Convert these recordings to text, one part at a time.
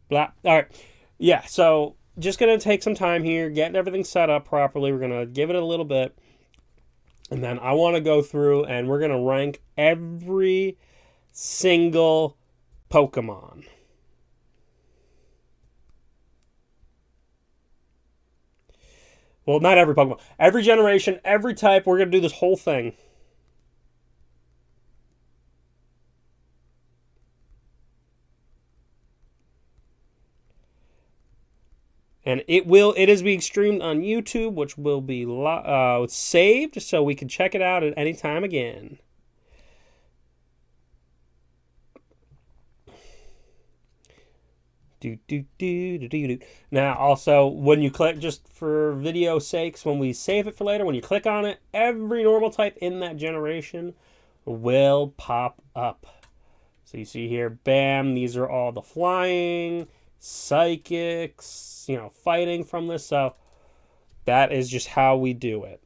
Blah. All right. Yeah, so just going to take some time here, getting everything set up properly. We're going to give it a little bit. And then I want to go through and we're going to rank every single Pokemon. Well, not every Pokemon. Every generation, every type. We're going to do this whole thing. And it is being streamed on YouTube, which will be saved so we can check it out at any time again. Now, also, when you click, just for video sakes, when we save it for later, when you click on it, every normal type in that generation will pop up. So you see here, bam, these are all the flying, psychics, fighting from this. So that is just how we do it.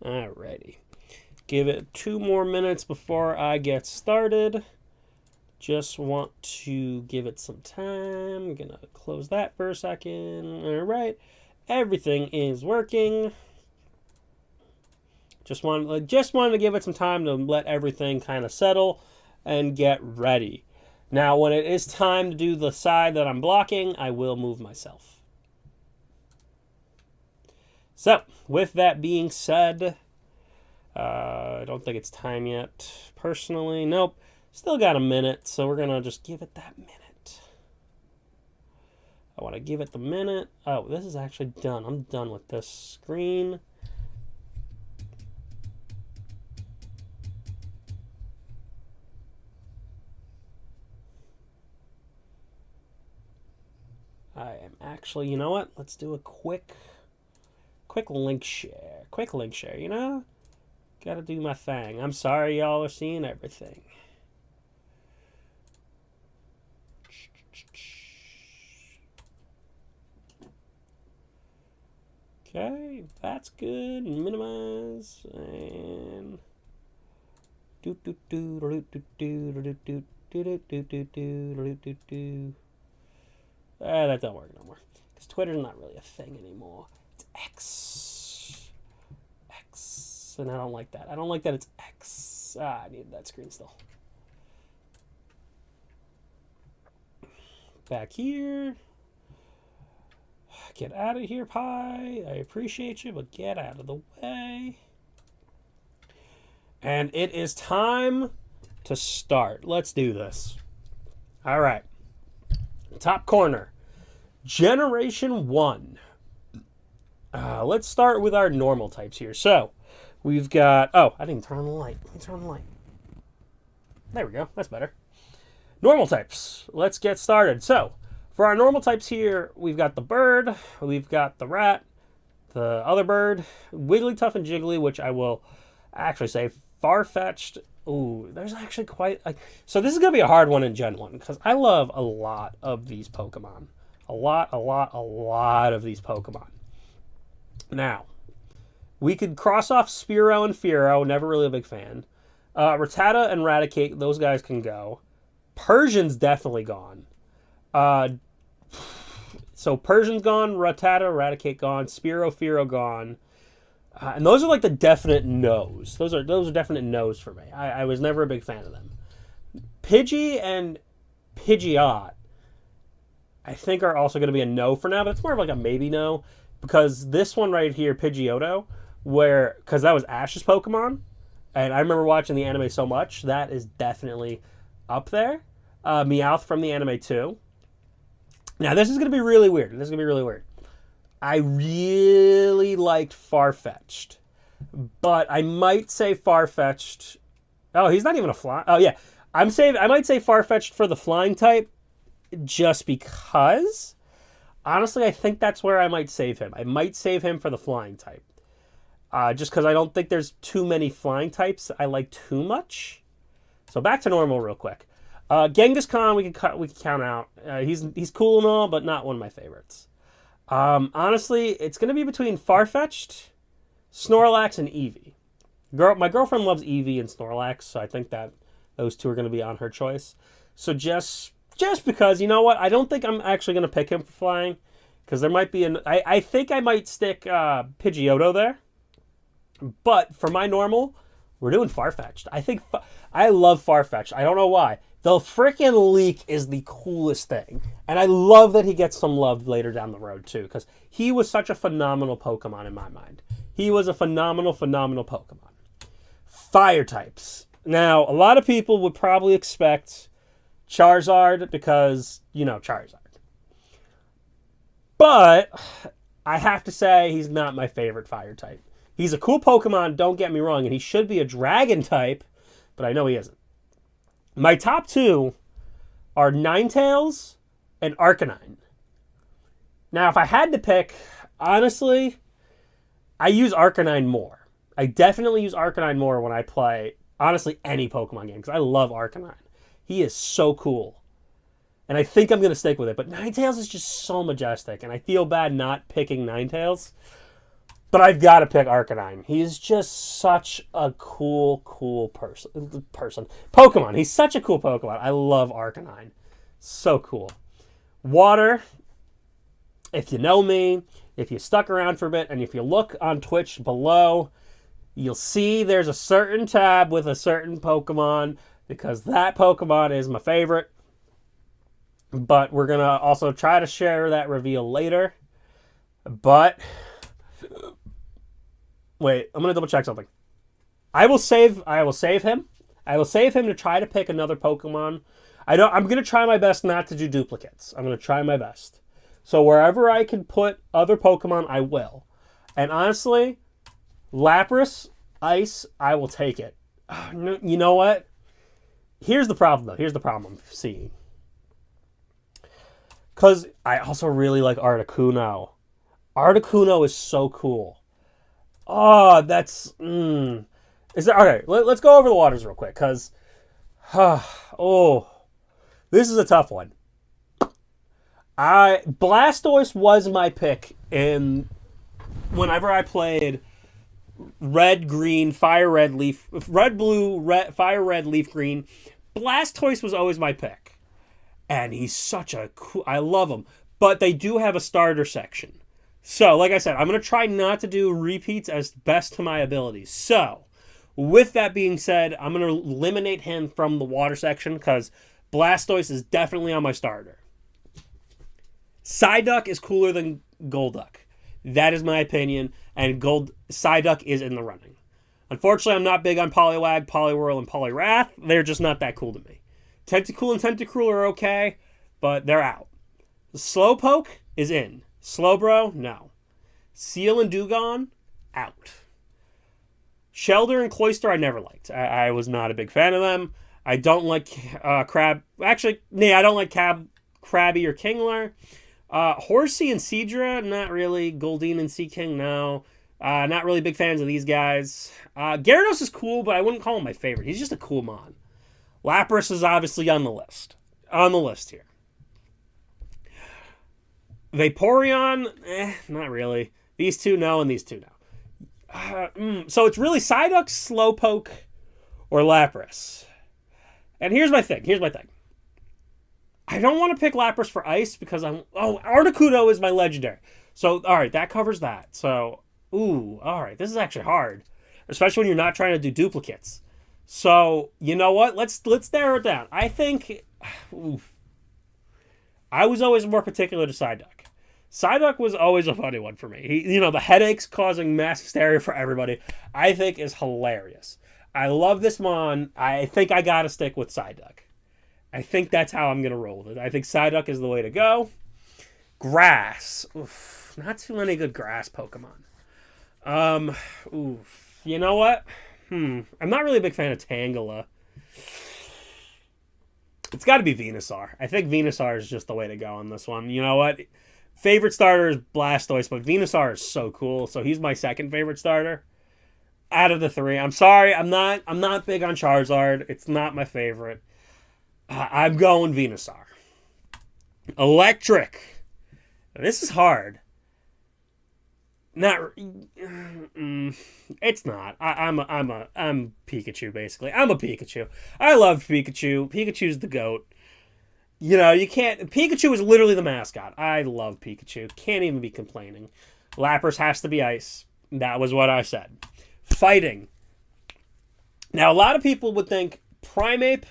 Alrighty. Give it 2 more minutes before I get started. Just want to give it some time. I'm gonna close that for a second. Alright. Everything is working. Just wanted to give it some time to let everything kind of settle and get ready. Now, when it is time to do the side that I'm blocking, I will move myself. So, with that being said, I don't think it's time yet. Personally, nope. Still got a minute, so we're going to just give it that minute. I want to give it the minute. Oh, this is actually done. I'm done with this screen. I am actually, you know what? Let's do a quick link share. Quick link share, Gotta do my thing. I'm sorry y'all are seeing everything. Okay, that's good. Minimize and that don't work no more. Because Twitter's not really a thing anymore. It's X. X. And I don't like that. I don't like that it's X. I need that screen still. Back here. Get out of here, Pi. I appreciate you, but get out of the way. And it is time to start. Let's do this. All right. Top corner. Generation 1. Let's start with our normal types here. So, we've got... Oh, I didn't turn on the light. Let me turn on the light. There we go. That's better. Normal types. Let's get started. So, for our normal types here, we've got the bird, we've got the rat, the other bird, Wigglytuff and Jiggly, which I will actually say Farfetch'd. Ooh, there's actually quite... So this is going to be a hard one in Gen 1, because I love a lot of these Pokemon. A lot of these Pokemon. Now, we could cross off Spearow and Fearow, never really a big fan. Rattata and Raticate, those guys can go. Persian's definitely gone. So Persian's gone, Rattata, Raticate gone, Spearow, Fearow gone. And those are like the definite no's. Those are definite no's for me. I was never a big fan of them. Pidgey and Pidgeot, I think, are also going to be a no for now, but it's more of like a maybe no. Because this one right here, Pidgeotto, because that was Ash's Pokemon, and I remember watching the anime so much, that is definitely up there. Meowth from the anime too. Now, this is going to be really weird. I really liked Farfetch'd, but I might say Farfetch'd... Oh, he's not even a fly... Oh, yeah. I might say Farfetch'd for the flying type, just because. Honestly, I think that's where I might save him. I might save him for the flying type. just because I don't think there's too many flying types I like too much. So back to normal real quick. Genghis Khan we can count out. He's cool and all, but not one of my favorites. Honestly, it's going to be between Farfetch'd, Snorlax, and Eevee. My girlfriend loves Eevee and Snorlax, so I think that those two are going to be on her choice. So just because, you know what? I don't think I'm actually going to pick him for flying, because there might be I think I might stick Pidgeotto there. But for my normal, we're doing Farfetch'd. I love Farfetch'd. I don't know why. The freaking leak is the coolest thing. And I love that he gets some love later down the road, too, because he was such a phenomenal Pokemon in my mind. He was a phenomenal Pokemon. Fire types. Now, a lot of people would probably expect Charizard because, Charizard. But I have to say he's not my favorite fire type. He's a cool Pokemon, don't get me wrong, and he should be a dragon type, but I know he isn't. My top two are Ninetales and Arcanine. Now, if I had to pick, honestly, I use Arcanine more. I definitely use Arcanine more when I play, honestly, any Pokemon game, because I love Arcanine. He is so cool. And I think I'm going to stick with it, but Ninetales is just so majestic, and I feel bad not picking Ninetales. But I've got to pick Arcanine. He's just such a cool person. Pokemon. He's such a cool Pokemon. I love Arcanine. So cool. Water. If you know me, if you stuck around for a bit, and if you look on Twitch below, you'll see there's a certain tab with a certain Pokemon, because that Pokemon is my favorite. But we're going to also try to share that reveal later. But wait, I'm going to double check something. I will save him. I will save him to try to pick another Pokemon. I'm going to try my best not to do duplicates. I'm going to try my best. So wherever I can put other Pokemon, I will. And honestly, Lapras, Ice, I will take it. You know what? Here's the problem, though. Here's the problem I'm seeing. Because I also really like Articuno. Articuno is so cool. Oh, that's... Okay, let's go over the waters real quick, because... this is a tough one. Blastoise was my pick whenever I played Red, Green, Fire Red, Leaf... Red, Blue, Fire Red, Leaf, Green. Blastoise was always my pick. And he's such a cool... I love him. But they do have a starter section. So, like I said, I'm going to try not to do repeats as best to my abilities. So, with that being said, I'm going to eliminate him from the water section because Blastoise is definitely on my starter. Psyduck is cooler than Golduck. That is my opinion. And Psyduck is in the running. Unfortunately, I'm not big on Poliwag, Poliwhirl, and Poliwrath. They're just not that cool to me. Tentacool and Tentacruel are okay, but they're out. Slowpoke is in. Slowbro, no. Seal and Dewgong, out. Shellder and Cloyster I never liked. I was not a big fan of them. I don't like Crab. Actually, I don't like Krabby or Kingler. Horsey and Seadra, not really. Goldeen and Seaking, no. Not really big fans of these guys. Gyarados is cool, but I wouldn't call him my favorite. He's just a cool mon. Lapras is obviously on the list. On the list here. Vaporeon, not really. These two, no, and these two, no. So it's really Psyduck, Slowpoke, or Lapras. And here's my thing. I don't want to pick Lapras for Ice because Articuno is my legendary. So, all right, that covers that. So, all right, this is actually hard. Especially when you're not trying to do duplicates. So, you know what? Let's narrow it down. I think... I was always more particular to Psyduck. Psyduck was always a funny one for me. The headaches causing mass hysteria for everybody, I think is hilarious. I love this mon. I think I gotta stick with Psyduck. I think that's how I'm gonna roll with it. I think Psyduck is the way to go. Grass. Oof, not too many good grass Pokemon. You know what? I'm not really a big fan of Tangela. It's got to be Venusaur. I think Venusaur is just the way to go on this one. You know what? Favorite starter is Blastoise, but Venusaur is so cool, so he's my second favorite starter. out of the three. I'm sorry, I'm not big on Charizard. It's not my favorite. I'm going Venusaur. Electric. This is hard. Not. It's not. I'm Pikachu basically. I'm a Pikachu. I love Pikachu. Pikachu's the GOAT. You know, you can't. Pikachu is literally the mascot. I love Pikachu. Can't even be complaining. Lapras has to be ice. That was what I said. Fighting. Now, a lot of people would think Primeape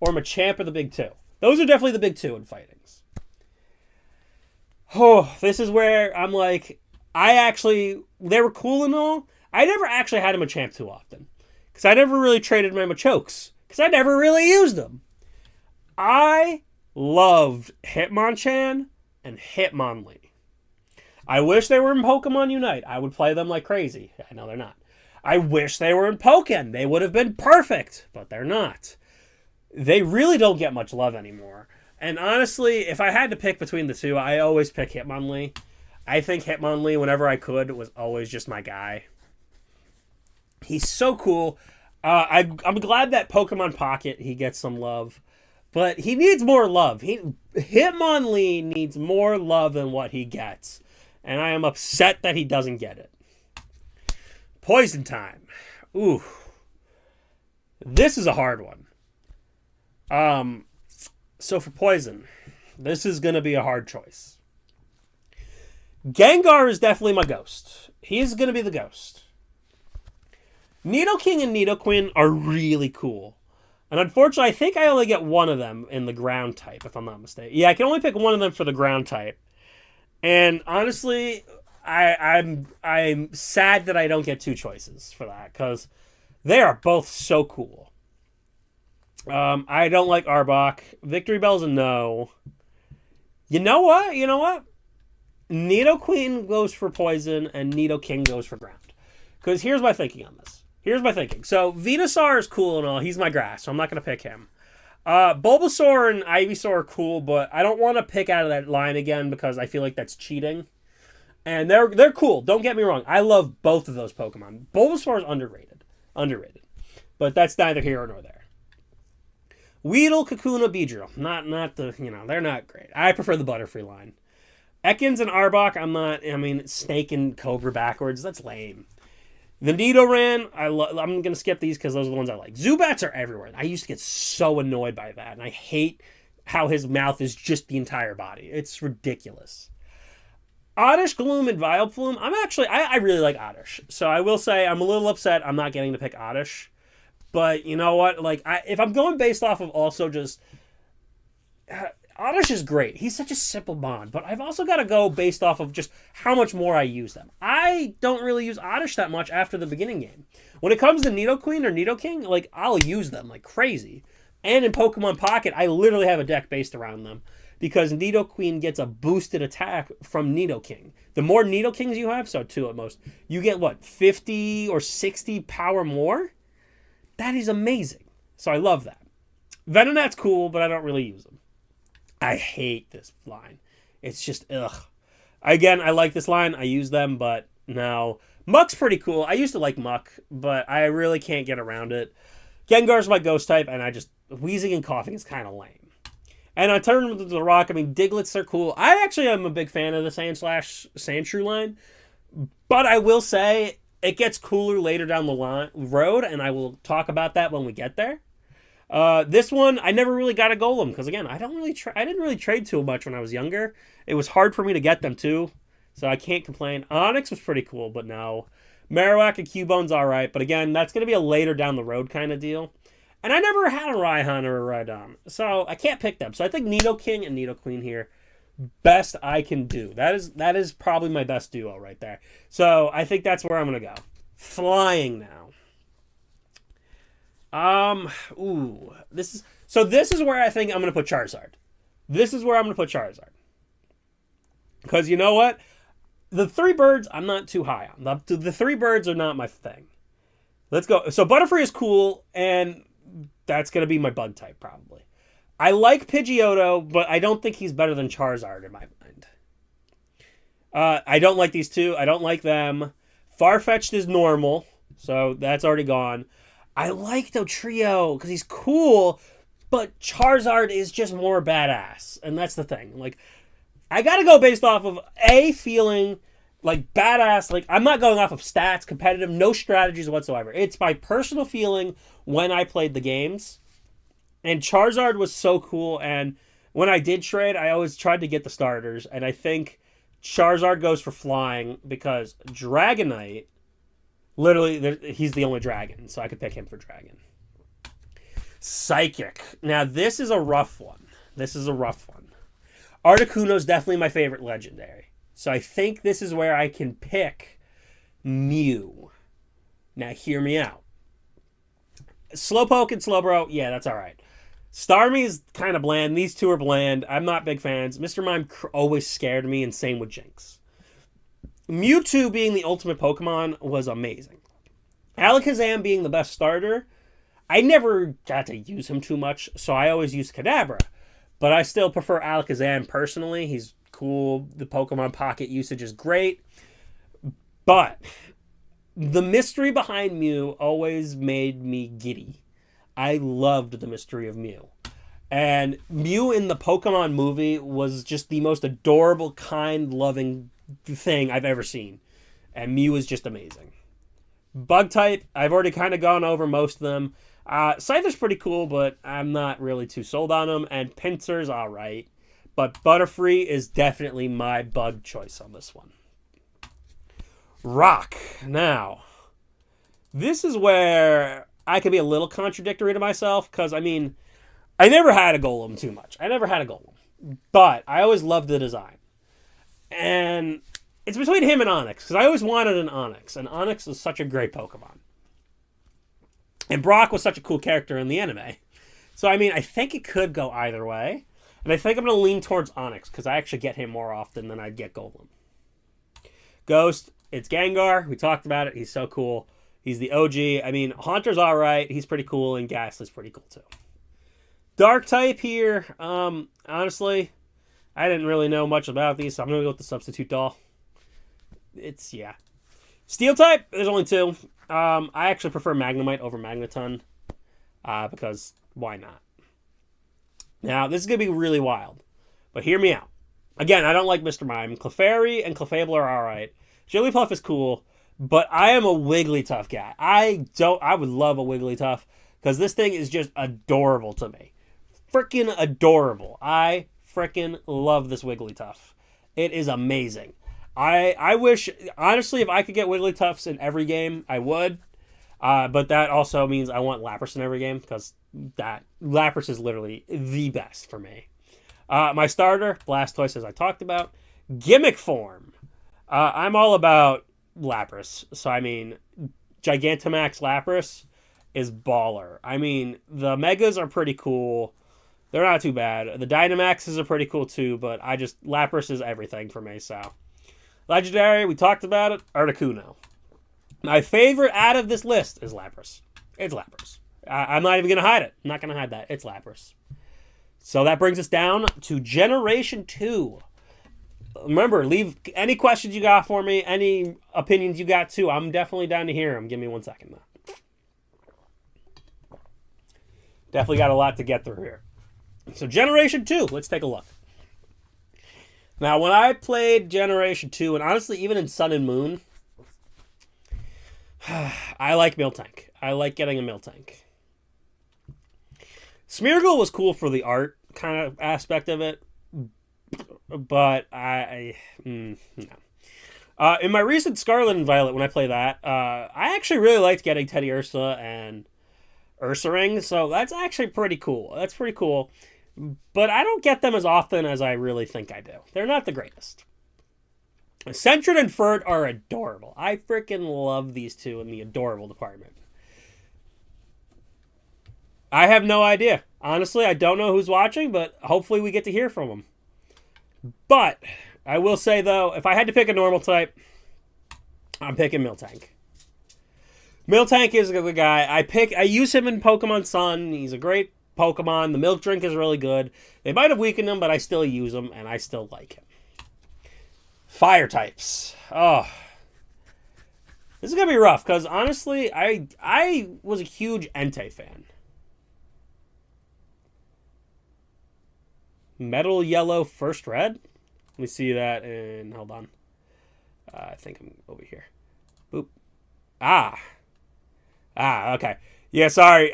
or Machamp are the big two. Those are definitely the big two in fightings. Oh, this is where I'm like, they were cool and all. I never actually had a Machamp too often. Because I never really traded my Machokes. Because I never really used them. I loved Hitmonchan and Hitmonlee. I wish they were in Pokemon Unite. I would play them like crazy. I know they're not. I wish they were in Pokken. They would have been perfect, but they're not. They really don't get much love anymore. And honestly, if I had to pick between the two, I always pick Hitmonlee. I think Hitmonlee, whenever I could, was always just my guy. He's so cool. I'm glad that Pokemon Pocket, he gets some love. But he needs more love. Hitmonlee needs more love than what he gets. And I am upset that he doesn't get it. Poison time. Ooh. This is a hard one. So for poison, this is going to be a hard choice. Gengar is definitely my ghost. He's going to be the ghost. Nidoking and Nidoqueen are really cool. And unfortunately, I think I only get one of them in the ground type, if I'm not mistaken. Yeah, I can only pick one of them for the ground type. And honestly, I'm sad that I don't get two choices for that, because they are both so cool. I don't like Arbok. Victory Bell's a no. You know what? Nidoqueen goes for poison, and Nidoking goes for ground. Because here's my thinking on this. So Venusaur is cool and all. He's my grass, so I'm not going to pick him. Bulbasaur and Ivysaur are cool, but I don't want to pick out of that line again because I feel like that's cheating. And they're cool. Don't get me wrong. I love both of those Pokemon. Bulbasaur is underrated. But that's neither here nor there. Weedle, Kakuna, Beedrill. They're not great. I prefer the Butterfree line. Ekans and Arbok, Snake and Cobra backwards. That's lame. The Nidoran, I'm going to skip these because those are the ones I like. Zubats are everywhere. I used to get so annoyed by that. And I hate how his mouth is just the entire body. It's ridiculous. Oddish, Gloom, and Vileplume. I really like Oddish. So I will say I'm a little upset I'm not getting to pick Oddish. But you know what? If I'm going based off of also just... Oddish is great. He's such a simple bond. But I've also got to go based off of just how much more I use them. I don't really use Oddish that much after the beginning game. When it comes to Nidoqueen or Nidoking, I'll use them like crazy. And in Pokemon Pocket, I literally have a deck based around them. Because Nidoqueen gets a boosted attack from Nidoking. The more Nidokings you have, so 2 at most, you get, 50 or 60 power more? That is amazing. So I love that. Venonat's cool, but I don't really use them. I hate this line. It's just, ugh. Again, I like this line. I use them, but no. Muck's pretty cool. I used to like Muck, but I really can't get around it. Gengar's my ghost type, and wheezing and coughing is kind of lame. And I turn to the rock. Digletts are cool. I actually am a big fan of the Sandshrew line, but I will say it gets cooler later down the road, and I will talk about that when we get there. This one, I never really got a Golem, because again, I didn't really trade too much when I was younger. It was hard for me to get them too, so I can't complain. Onix was pretty cool, but no. Marowak and Cubone's alright, but again, that's going to be a later down the road kind of deal. And I never had a Raihan or a Rhydon, so I can't pick them. So I think Nidoking and Nidoqueen here, best I can do. That is probably my best duo right there. So I think that's where I'm going to go. Flying now. This is where I think I'm going to put Charizard. Because you know what? The 3 birds, I'm not too high on. The 3 birds are not my thing. Let's go. So Butterfree is cool, and that's going to be my bug type, probably. I like Pidgeotto, but I don't think he's better than Charizard in my mind. I don't like these two. I don't like them. Farfetch'd is normal. So that's already gone. I like Dotrio because he's cool, but Charizard is just more badass. And that's the thing. Like, I got to go based off of A, feeling like badass. Like, I'm not going off of stats, competitive, no strategies whatsoever. It's my personal feeling when I played the games. And Charizard was so cool. And when I did trade, I always tried to get the starters. And I think Charizard goes for flying because Dragonite, literally, he's the only dragon. So I could pick him for dragon. Psychic. Now, this is a rough one. Articuno is definitely my favorite legendary. So I think this is where I can pick Mew. Now, hear me out. Slowpoke and Slowbro, yeah, that's all right. Starmie is kind of bland. These two are bland. I'm not big fans. Mr. Mime always scared me, and same with Jinx. Mewtwo being the ultimate Pokemon was amazing. Alakazam being the best starter, I never got to use him too much, so I always used Kadabra. But I still prefer Alakazam personally. He's cool. The Pokemon Pocket usage is great. But the mystery behind Mew always made me giddy. I loved the mystery of Mew. And Mew in the Pokemon movie was just the most adorable, kind, loving thing I've ever seen. And Mew is just amazing. Bug type, I've already kind of gone over most of them. Scyther's pretty cool, but I'm not really too sold on him. And Pinsir's alright. But Butterfree is definitely my bug choice on this one. Rock. Now, this is where I could be a little contradictory to myself. Because, I mean, I never had a Golem too much. But I always loved the design. And it's between him and Onix. Because I always wanted an Onix. And Onix is such a great Pokemon. And Brock was such a cool character in the anime. So, I mean, I think it could go either way. And I think I'm going to lean towards Onix, because I actually get him more often than I'd get Golem. Ghost, it's Gengar. We talked about it. He's so cool. He's the OG. I mean, Haunter's alright. He's pretty cool, and Gastly's pretty cool, too. Dark type here. Honestly, I didn't really know much about these, so I'm going to go with the Substitute Doll. Yeah. Steel type, there's only two. I actually prefer Magnemite over Magneton, because why not? Now, this is going to be really wild, but hear me out. Again, I don't like Mr. Mime. Clefairy and Clefable are alright. Jigglypuff is cool, but I am a Wigglytuff guy. I would love a Wigglytuff, because this thing is just adorable to me. Freaking adorable. I freaking love this Wigglytuff. It is amazing. I wish, honestly, if I could get Wigglytuffs in every game, I would. But that also means I want Lapras in every game, because Lapras is literally the best for me. My starter, Blastoise, as I talked about. Gimmick form. I'm all about Lapras. So, I mean, Gigantamax Lapras is baller. I mean, the Megas are pretty cool. They're not too bad. The Dynamaxes are pretty cool too, but Lapras is everything for me, so. Legendary, we talked about it, Articuno. My favorite out of this list is Lapras. It's Lapras. I'm not even going to hide it. I'm not going to hide that. It's Lapras. So that brings us down to Generation 2. Remember, leave any questions you got for me, any opinions you got too. I'm definitely down to hear them. Give me 1 second, though. Definitely got a lot to get through here. So Generation 2, let's take a look. Now, when I played Generation 2, and honestly, even in Sun and Moon, I like Miltank. I like getting a Miltank. Smeargle was cool for the art kind of aspect of it, but no. In my recent Scarlet and Violet, when I play that, I actually really liked getting Teddy Ursa and Ursaring, so that's actually pretty cool. That's pretty cool. But I don't get them as often as I really think I do. They're not the greatest. Sentret and Ferd are adorable. I freaking love these two in the adorable department. I have no idea. Honestly, I don't know who's watching, but hopefully we get to hear from them. But I will say, though, if I had to pick a normal type, I'm picking Miltank. Miltank is a good guy. I use him in Pokemon Sun. He's a great Pokemon. The milk drink is really good. They might have weakened him, but I still use him, and I still like him. Fire types. Oh. This is going to be rough, because honestly, I was a huge Entei fan. Metal Yellow First Red? Let me see that in... Hold on. I think I'm over here. Boop. Okay. Yeah, sorry.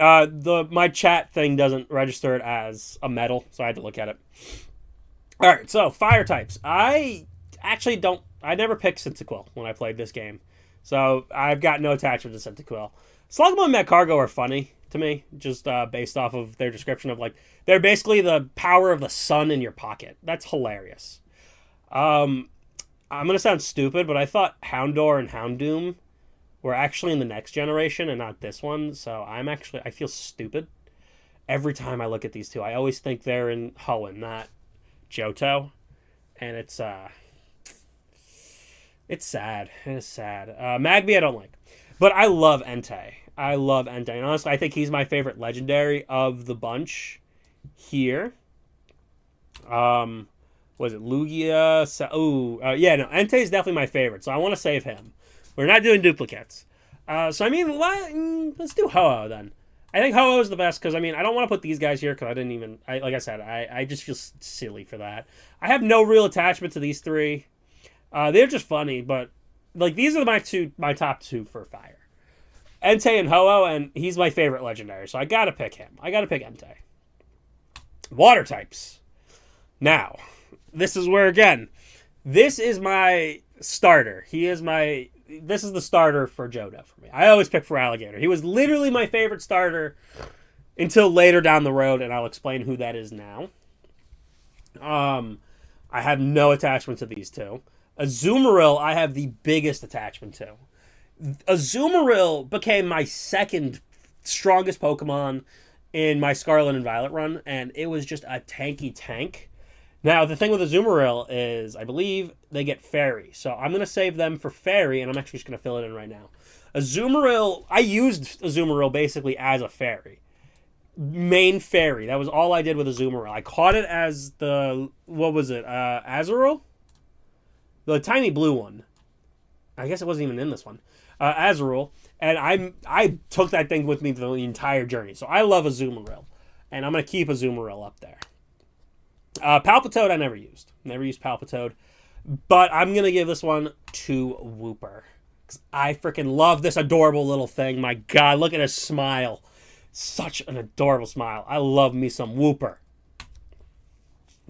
My chat thing doesn't register it as a metal, so I had to look at it. All right, so fire types. I actually don't... I never picked Cyndaquil when I played this game, so I've got no attachment to Cyndaquil. Slugma and Magcargo are funny to me, just based off of their description of, like, they're basically the power of the sun in your pocket. That's hilarious. I'm going to sound stupid, but I thought Houndour and Houndoom were actually in the next generation and not this one, so I feel stupid every time I look at these two. I always think they're in Hoenn, not Johto, and it's sad. It is sad. Magby I don't like, but I love Entei. And honestly, I think he's my favorite legendary of the bunch here. Was it Lugia? Yeah, no, Entei is definitely my favorite, so I want to save him. We're not doing duplicates. So, I mean, let's do Ho-Oh then. I think Ho-Oh is the best, because, I mean, I don't want to put these guys here, because like I said, I just feel silly for that. I have no real attachment to these three. They're just funny, but, like, these are my top two for fire. Entei and Ho-Oh, and he's my favorite legendary, so I gotta pick him. I gotta pick Entei. Water types. Now, this is where, again, this is my starter. This is the starter for Johto for me. I always pick for Alligator. He was literally my favorite starter until later down the road, and I'll explain who that is now. I have no attachment to these two. Azumarill, I have the biggest attachment to. Azumarill became my second strongest Pokemon in my Scarlet and Violet run, and it was just a tanky tank. Now, the thing with Azumarill is, I believe they get Fairy. So I'm going to save them for Fairy, and I'm actually just going to fill it in right now. Azumarill, I used Azumarill basically as a Fairy. Main Fairy. That was all I did with Azumarill. I caught it as the, what was it, Azurill? The tiny blue one. I guess it wasn't even in this one. Azurill. And I took that thing with me the entire journey. So I love Azumarill. And I'm going to keep Azumarill up there. Palpitoad I never used. Never used Palpitoad. But I'm going to give this one to Wooper. Because I freaking love this adorable little thing. My God, look at his smile. Such an adorable smile. I love me some Wooper.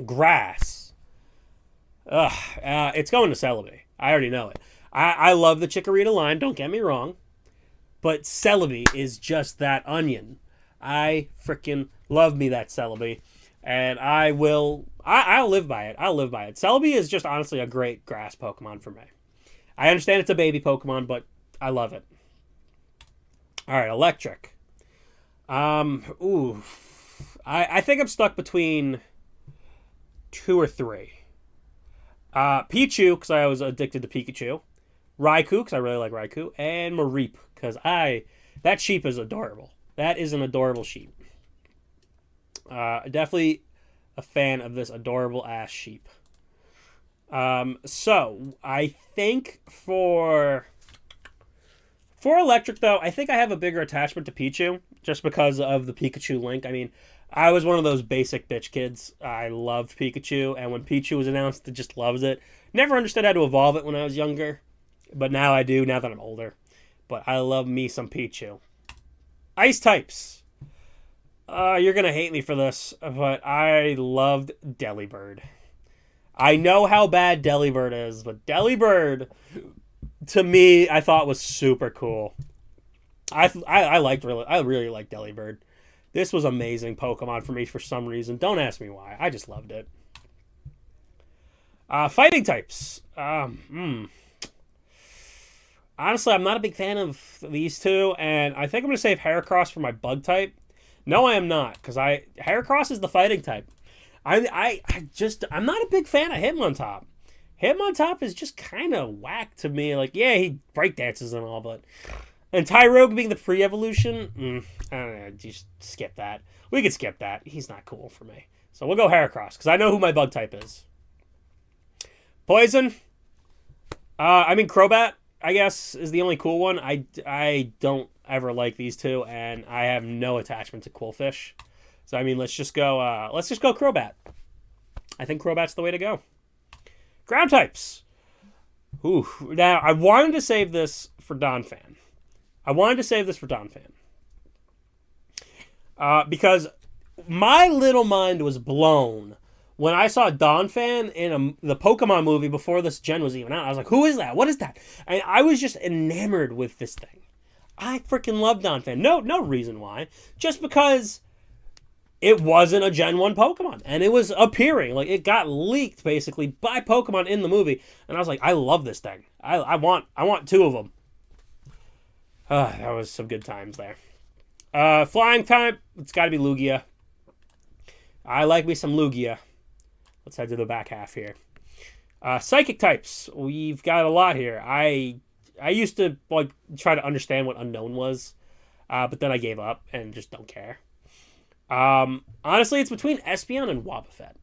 Grass. It's going to Celebi. I already know it. I love the Chikorita line, don't get me wrong. But Celebi is just that onion. I freaking love me that Celebi. And I'll live by it. I'll live by it. Celebi is just honestly a great grass Pokemon for me. I understand it's a baby Pokemon, but I love it. Alright, electric. I think I'm stuck between 2 or 3. Pichu, because I was addicted to Pikachu. Raikou, because I really like Raikou. And Mareep, because that sheep is adorable. That is an adorable sheep. Definitely a fan of this adorable ass sheep. So I think for electric though, I think I have a bigger attachment to Pichu just because of the Pikachu link. I mean, I was one of those basic bitch kids. I loved Pikachu, and when Pichu was announced, I just loved it. Never understood how to evolve it when I was younger, but now I do, now that I'm older. But I love me some Pichu. Ice types. You're going to hate me for this, but I loved Delibird. I know how bad Delibird is, but Delibird, to me, I thought was super cool. I really liked Delibird. This was amazing Pokemon for me for some reason. Don't ask me why. I just loved it. Fighting types. Honestly, I'm not a big fan of these two, and I think I'm going to save Heracross for my bug type. No, I am not, because Heracross is the fighting type. I'm not a big fan of Hitmontop. Hitmontop is just kind of whack to me. Like, yeah, he breakdances and all, but... And Tyrogue being the pre-evolution, I don't know, just skip that. We could skip that. He's not cool for me. So we'll go Heracross, because I know who my bug type is. Poison. Crobat. I guess, is the only cool one. I don't ever like these two, and I have no attachment to Quillfish. So I mean, let's just go Crobat. I think Crobat's the way to go. Ground types. Ooh. Now I wanted to save this for Donphan. Because my little mind was blown when I saw Donphan in the Pokemon movie before this gen was even out. I was like, who is that? What is that? And I was just enamored with this thing. I freaking love Donphan. No reason why. Just because it wasn't a Gen 1 Pokemon. And it was appearing. Like, it got leaked, basically, by Pokemon in the movie. And I was like, I love this thing. I want two of them. That was some good times there. Flying type, it's got to be Lugia. I like me some Lugia. Let's head to the back half here. Psychic types, we've got a lot here. I used to like try to understand what Unknown was, but then I gave up and just don't care. Honestly, it's between Espeon and Wobbuffet.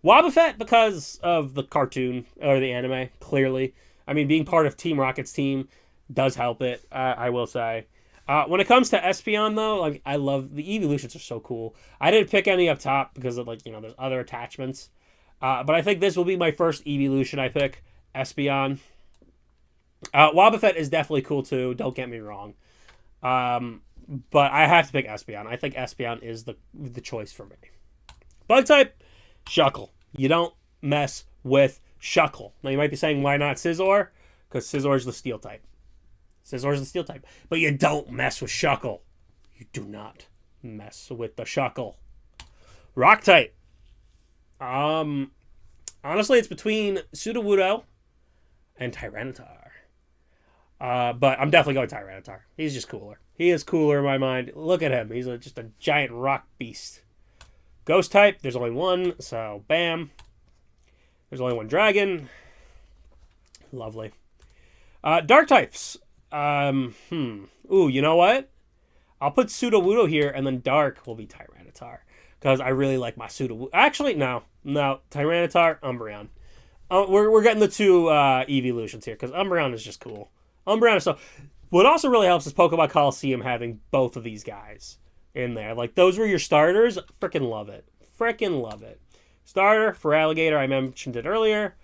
Wobbuffet because of the cartoon or the anime, clearly. I mean, being part of Team Rocket's team does help it, I will say. When it comes to Espeon, though, like I love the evolutions are so cool. I didn't pick any up top because of there's other attachments. But I think this will be my first evolution I pick, Espeon. Wobbuffet is definitely cool too. Don't get me wrong. But I have to pick Espeon. I think Espeon is the choice for me. Bug type, Shuckle. You don't mess with Shuckle. Now you might be saying, why not Scizor? Because Scizor is the steel type. But you don't mess with Shuckle. You do not mess with the Shuckle. Rock type. Honestly, it's between Sudowoodo and Tyranitar. But I'm definitely going Tyranitar. He's just cooler. He is cooler in my mind. Look at him. He's just a giant rock beast. Ghost type, there's only one, so bam. There's only one dragon. Lovely. Dark types. Ooh, you know what? I'll put Sudowoodo here, and then Dark will be Tyranitar. Because I really like my Sudowoodo. Actually, no. Tyranitar, Umbreon. We're getting the two evolutions here, because Umbreon is just cool. Umbreon is so... What also really helps is Pokemon Coliseum having both of these guys in there. Like, those were your starters. Freaking love it. Starter for Alligator, I mentioned it earlier.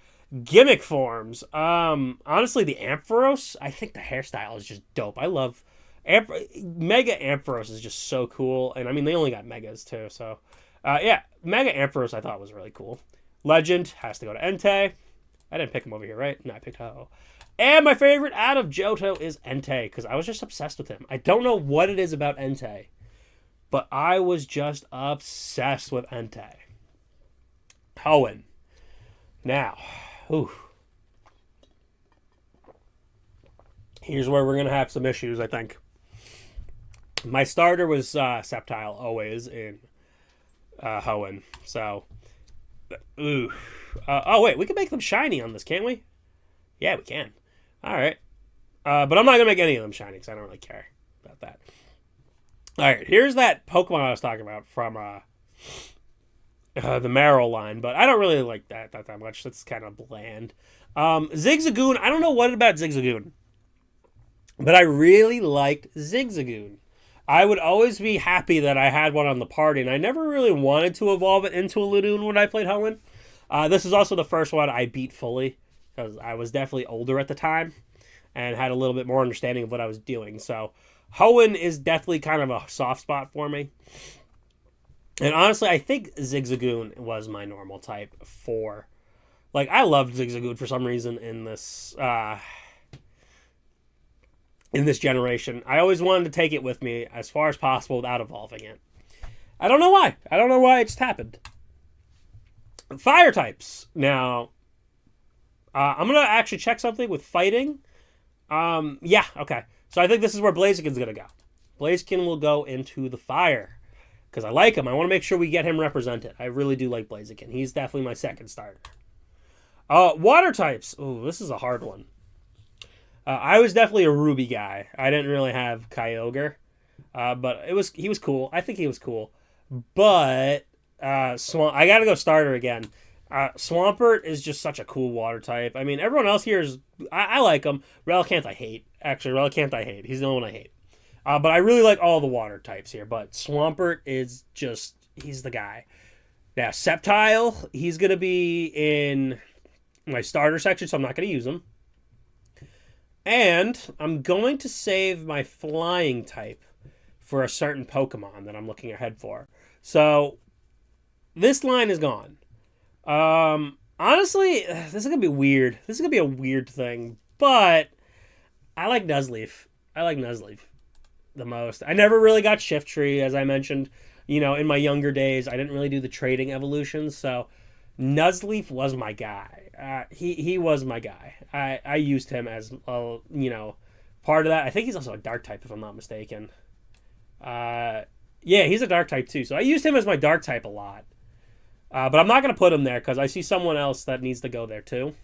Gimmick forms. Honestly, the Ampharos, I think the hairstyle is just dope. I love... Mega Ampharos is just so cool. And, I mean, they only got Megas, too. So, yeah. Mega Ampharos I thought was really cool. Legend has to go to Entei. I didn't pick him over here, right? No, I picked Ho-Oh. And my favorite out of Johto is Entei, because I was just obsessed with him. I don't know what it is about Entei, but I was just obsessed with Entei. Hoenn. Now, here's where we're going to have some issues, I think. My starter was Sceptile, always, in Hoenn. So, oh, wait, we can make them shiny on this, can't we? Yeah, we can. All right. But I'm not going to make any of them shiny because I don't really care about that. All right, here's that Pokemon I was talking about from the Marill line, but I don't really like that much. That's kind of bland. Zigzagoon, I don't know what about Zigzagoon, but I really liked Zigzagoon. I would always be happy that I had one on the party, and I never really wanted to evolve it into a Ludoon when I played Hoenn. This is also the first one I beat fully, because I was definitely older at the time and had a little bit more understanding of what I was doing. So Hoenn is definitely kind of a soft spot for me. And honestly, I think Zigzagoon was my normal type for... Like, I loved Zigzagoon for some reason in this generation. I always wanted to take it with me as far as possible without evolving it. I don't know why. It just happened. Fire types. Now... I'm going to actually check something with fighting. Yeah, okay. So I think this is where Blaziken's going to go. Blaziken will go into the fire. Because I like him. I want to make sure we get him represented. I really do like Blaziken. He's definitely my second starter. Water types. Ooh, this is a hard one. I was definitely a Ruby guy. I didn't really have Kyogre. But he was cool. I think he was cool. But I got to go starter again. Swampert is just such a cool water type. I mean, everyone else here is... I like him. Relicanth I hate. Actually, Relicanth I hate. He's the only one I hate. But I really like all the water types here. But Swampert is just... He's the guy. Now, Sceptile, he's going to be in my starter section, so I'm not going to use him. And I'm going to save my flying type for a certain Pokemon that I'm looking ahead for. So, this line is gone. Honestly, this is going to be weird. This is going to be a weird thing. But, I like Nuzleaf. I like Nuzleaf the most. I never really got Shiftry, as I mentioned. You know, in my younger days, I didn't really do the trading evolutions, so Nuzleaf was my guy. He was my guy. I used him as, you know, part of that. I think he's also a dark type, if I'm not mistaken. Yeah, he's a dark type too, so I used him as my dark type a lot. But I'm not going to put him there because I see someone else that needs to go there too.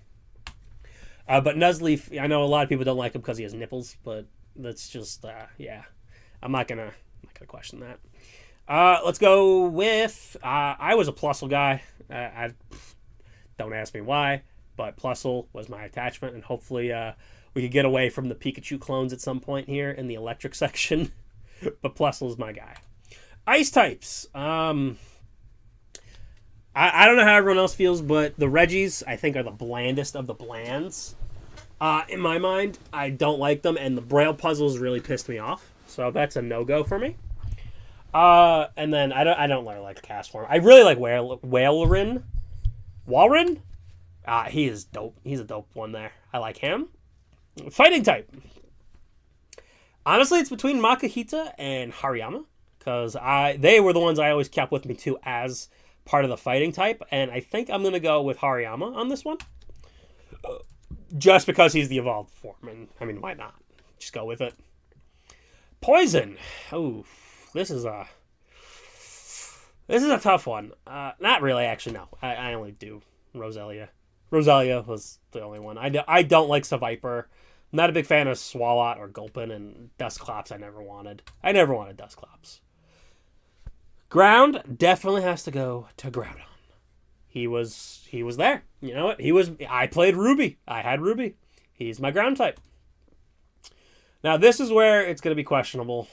But Nuzleaf, I know a lot of people don't like him because he has nipples, but that's just, yeah. I'm not gonna question that. Let's go with... I was a Plusle guy. Don't ask me why, but Plusle was my attachment, and hopefully we could get away from the Pikachu clones at some point here in the electric section. But Plusle's my guy. Ice types. I don't know how everyone else feels, but the Regis, I think, are the blandest of the blands. In my mind, I don't like them, and the Braille puzzles really pissed me off. So that's a no-go for me. And then I don't really like the cast form. I really like Walrein. Walrein? He is dope. He's a dope one there. I like him. Fighting type. Honestly, it's between Makuhita and Hariyama. Because they were the ones I always kept with me too as part of the fighting type. And I think I'm going to go with Hariyama on this one. Just because he's the evolved form. And I mean, why not? Just go with it. Poison. Ooh. This is a tough one. Not really, actually, no. I only do Roselia. Roselia was the only one. I don't like Seviper. I'm not a big fan of Swalot or Gulpin, and Dusclops I never wanted. I never wanted Dusclops. Ground definitely has to go to Groudon. He was there. You know what? I played Ruby. I had Ruby. He's my ground type. Now, this is where it's going to be questionable.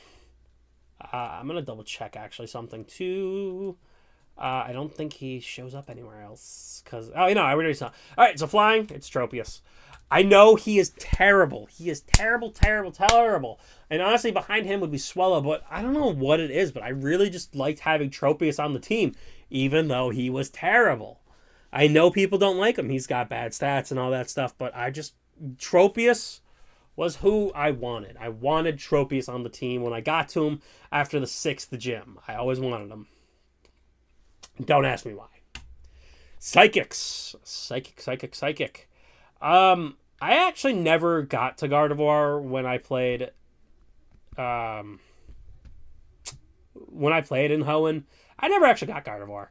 I'm going to double check, actually, something, too. I don't think he shows up anywhere else. I already saw. All right, so flying, it's Tropius. I know he is terrible. He is terrible, terrible, terrible. And honestly, behind him would be Swellow, but I don't know what it is, but I really just liked having Tropius on the team, even though he was terrible. I know people don't like him. He's got bad stats and all that stuff, but Tropius was who I wanted. I wanted Tropius on the team when I got to him after the 6th gym. I always wanted him. Don't ask me why. Psychics. Psychic. I actually never got to Gardevoir when I played in Hoenn. I never actually got Gardevoir.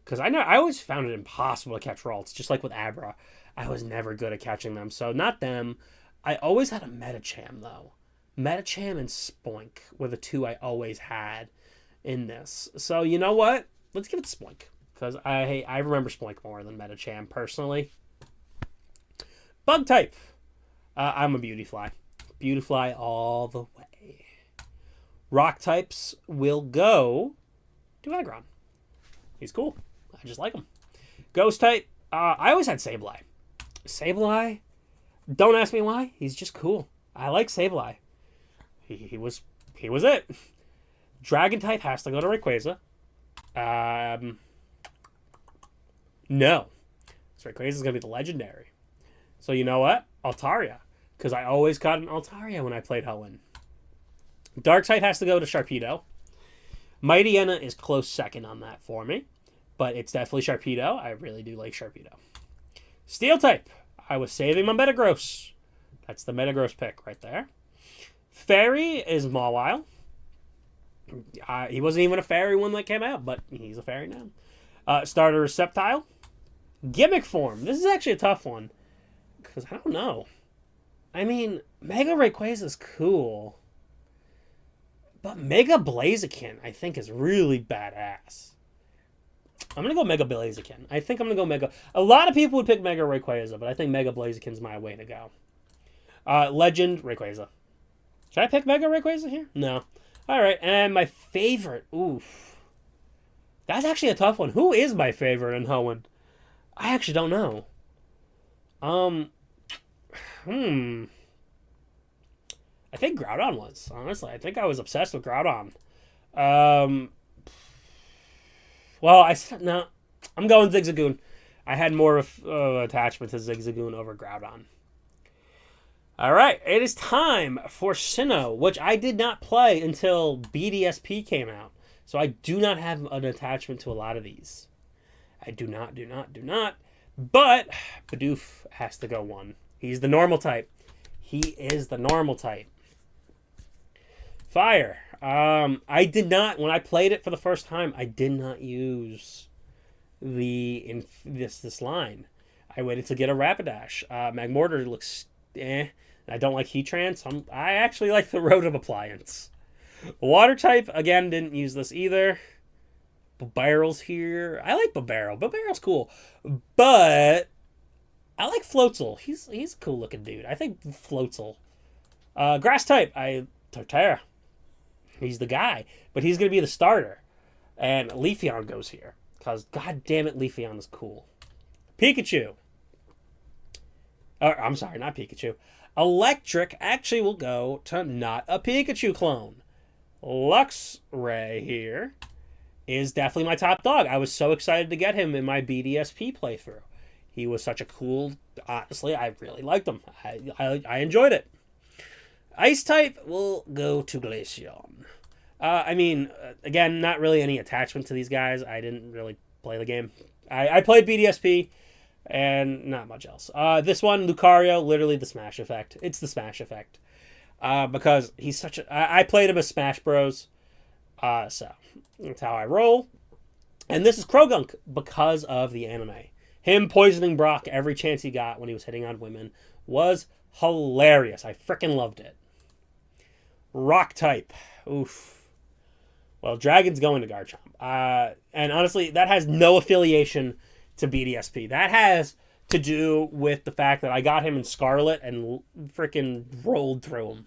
Because I always found it impossible to catch Ralts, just like with Abra. I was never good at catching them, so not them. I always had a Medicham, though. Medicham and Spoink were the two I always had in this. So, you know what? Let's give it to Spoink. Because I remember Spoink more than Medicham, personally. Bug type. I'm a Beautyfly. Beautyfly all the way. Rock types will go to Aggron. He's cool. I just like him. Ghost type. I always had Sableye. Sableye? Don't ask me why. He's just cool. I like Sableye. He was it. Dragon type has to go to Rayquaza. No. So Rayquaza's going to be the legendary. So you know what? Altaria. Because I always caught an Altaria when I played Hoenn. Dark type has to go to Sharpedo. Mightyena is close second on that for me. But it's definitely Sharpedo. I really do like Sharpedo. Steel type. I was saving my Metagross. That's the Metagross pick right there. Fairy is Mawile. He wasn't even a fairy when that came out, but he's a fairy now. Starter is Sceptile. Gimmick form. This is actually a tough one. Because I don't know. I mean, Mega Rayquaza is cool. But Mega Blaziken, I think, is really badass. I'm going to go Mega Blaziken. I think I'm going to go Mega... A lot of people would pick Mega Rayquaza, but I think Mega Blaziken's my way to go. Legend, Rayquaza. Should I pick Mega Rayquaza here? No. Alright, and my favorite... Oof. That's actually a tough one. Who is my favorite in Hoenn? I actually don't know. I think Groudon was, honestly. I think I was obsessed with Groudon. Well, no. I'm going Zigzagoon. I had more of attachment to Zigzagoon over Groudon. Alright, it is time for Sinnoh, which I did not play until BDSP came out. So I do not have an attachment to a lot of these. I do not. But Bidoof has to go 1. He's the normal type. He is the normal type. Fire. I did not, when I played it for the first time, I did not use this line. I waited to get a Rapidash. Magmortar looks I don't like Heatran, so I actually like the Rotom Appliance. Water type, again, didn't use this either. Barrel's here. I like Barrel. Barrel's cool. But I like Floatzel. He's a cool looking dude. I think Floatzel. Grass type, Torterra. He's the guy. But he's going to be the starter. And Leafeon goes here. Because, god damn it, Leafeon is cool. Pikachu. I'm sorry, not Pikachu. Electric actually will go to not a Pikachu clone. Luxray here is definitely my top dog. I was so excited to get him in my BDSP playthrough. He was such a cool... Honestly, I really liked him. I enjoyed it. Ice type will go to Glaceon. Again, not really any attachment to these guys. I didn't really play the game. I played BDSP, and not much else. This one, Lucario, literally the Smash effect. It's the Smash effect. Because he's such a... I played him as Smash Bros. So, that's how I roll. And this is Croagunk because of the anime. Him poisoning Brock every chance he got when he was hitting on women was hilarious. I freaking loved it. Rock type. Oof. Well, Dragon's going to Garchomp. And honestly, that has no affiliation to BDSP. That has to do with the fact that I got him in Scarlet and freaking rolled through him.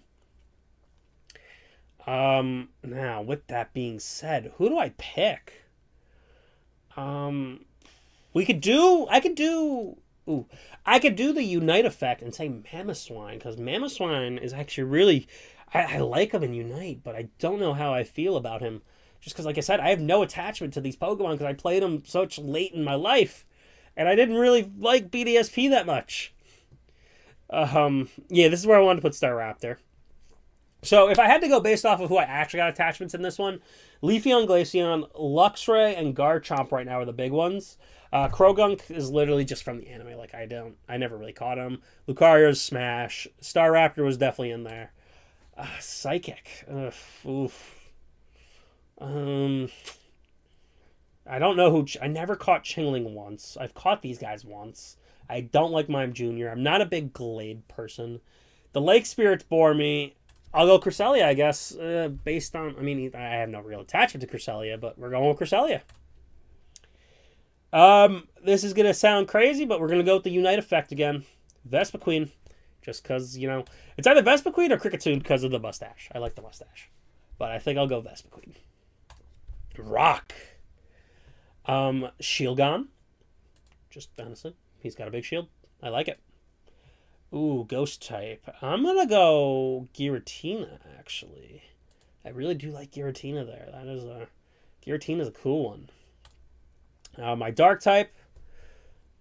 Now, with that being said, who do I pick? I could do the Unite effect and say Mamoswine, because Mamoswine is actually really... I like him in Unite, but I don't know how I feel about him. Just because, like I said, I have no attachment to these Pokemon because I played them such late in my life. And I didn't really like BDSP that much. Yeah, this is where I wanted to put Staraptor. So, if I had to go based off of who I actually got attachments in this one, Leafeon, Glaceon, Luxray, and Garchomp right now are the big ones. Croagunk is literally just from the anime. Like, I never really caught him. Lucario's Smash. Staraptor was definitely in there. Psychic. Oof. I don't know who... I never caught Chingling once. I've caught these guys once. I don't like Mime Jr. I'm not a big Glade person. The Lake Spirits bore me. I'll go Cresselia, I guess, based on... I have no real attachment to Cresselia, but we're going with Cresselia. This is going to sound crazy, but we're going to go with the Unite effect again. Vespiquen. Just because, it's either Vespiquen or Kricketune because of the mustache. I like the mustache. But I think I'll go Vespiquen. Rock. Shieldon. Just, honestly, he's got a big shield. I like it. Ooh, Ghost type. I'm going to go Giratina, actually. I really do like Giratina there. Giratina's a cool one. My Dark type.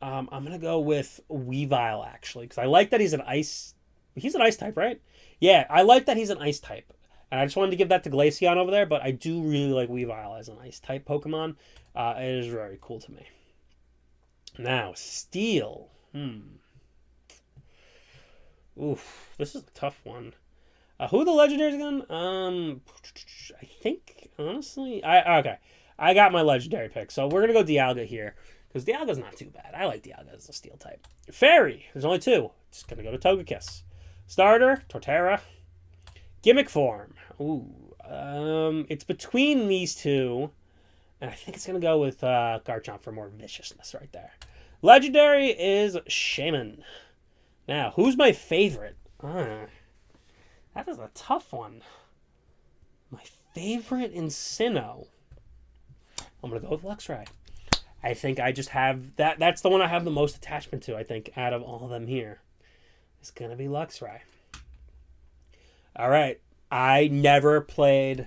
I'm going to go with Weavile, actually, because I like that he's an ice... He's an ice type, right? Yeah, I like that he's an ice type. And I just wanted to give that to Glaceon over there, but I do really like Weavile as an ice type Pokemon. It is very cool to me. Now, Steel. Oof, this is a tough one. Who are the legendaries again? I think, honestly... Okay, I got my legendary pick, so we're going to go Dialga here. Because Dialga's not too bad. I like Dialga as a steel type. Fairy. There's only 2. Just going to go to Togekiss. Starter. Torterra. Gimmick form. Ooh. It's between these 2. And I think it's going to go with Garchomp for more viciousness right there. Legendary is Shaman. Now, who's my favorite? That is a tough one. My favorite in Sinnoh. I'm going to go with Luxray. I think I just have that. That's the one I have the most attachment to, I think, out of all of them here. It's going to be Luxray. All right. I never played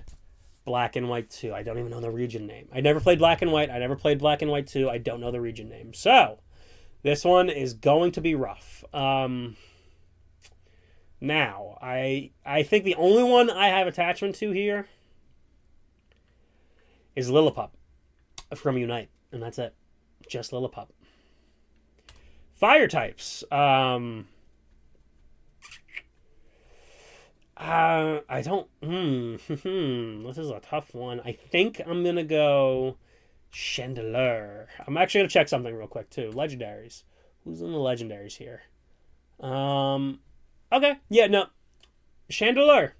Black and White 2. I don't even know the region name. I never played Black and White. I never played Black and White 2. I don't know the region name. So, this one is going to be rough. Now, I think the only one I have attachment to here is Lillipup from Unite. And that's it. Just Lillipup. Fire types. I don't... This is a tough one. I think I'm going to go Chandelure. I'm actually going to check something real quick, too. Legendaries. Who's in the legendaries here? Okay. Yeah, no. Chandelure.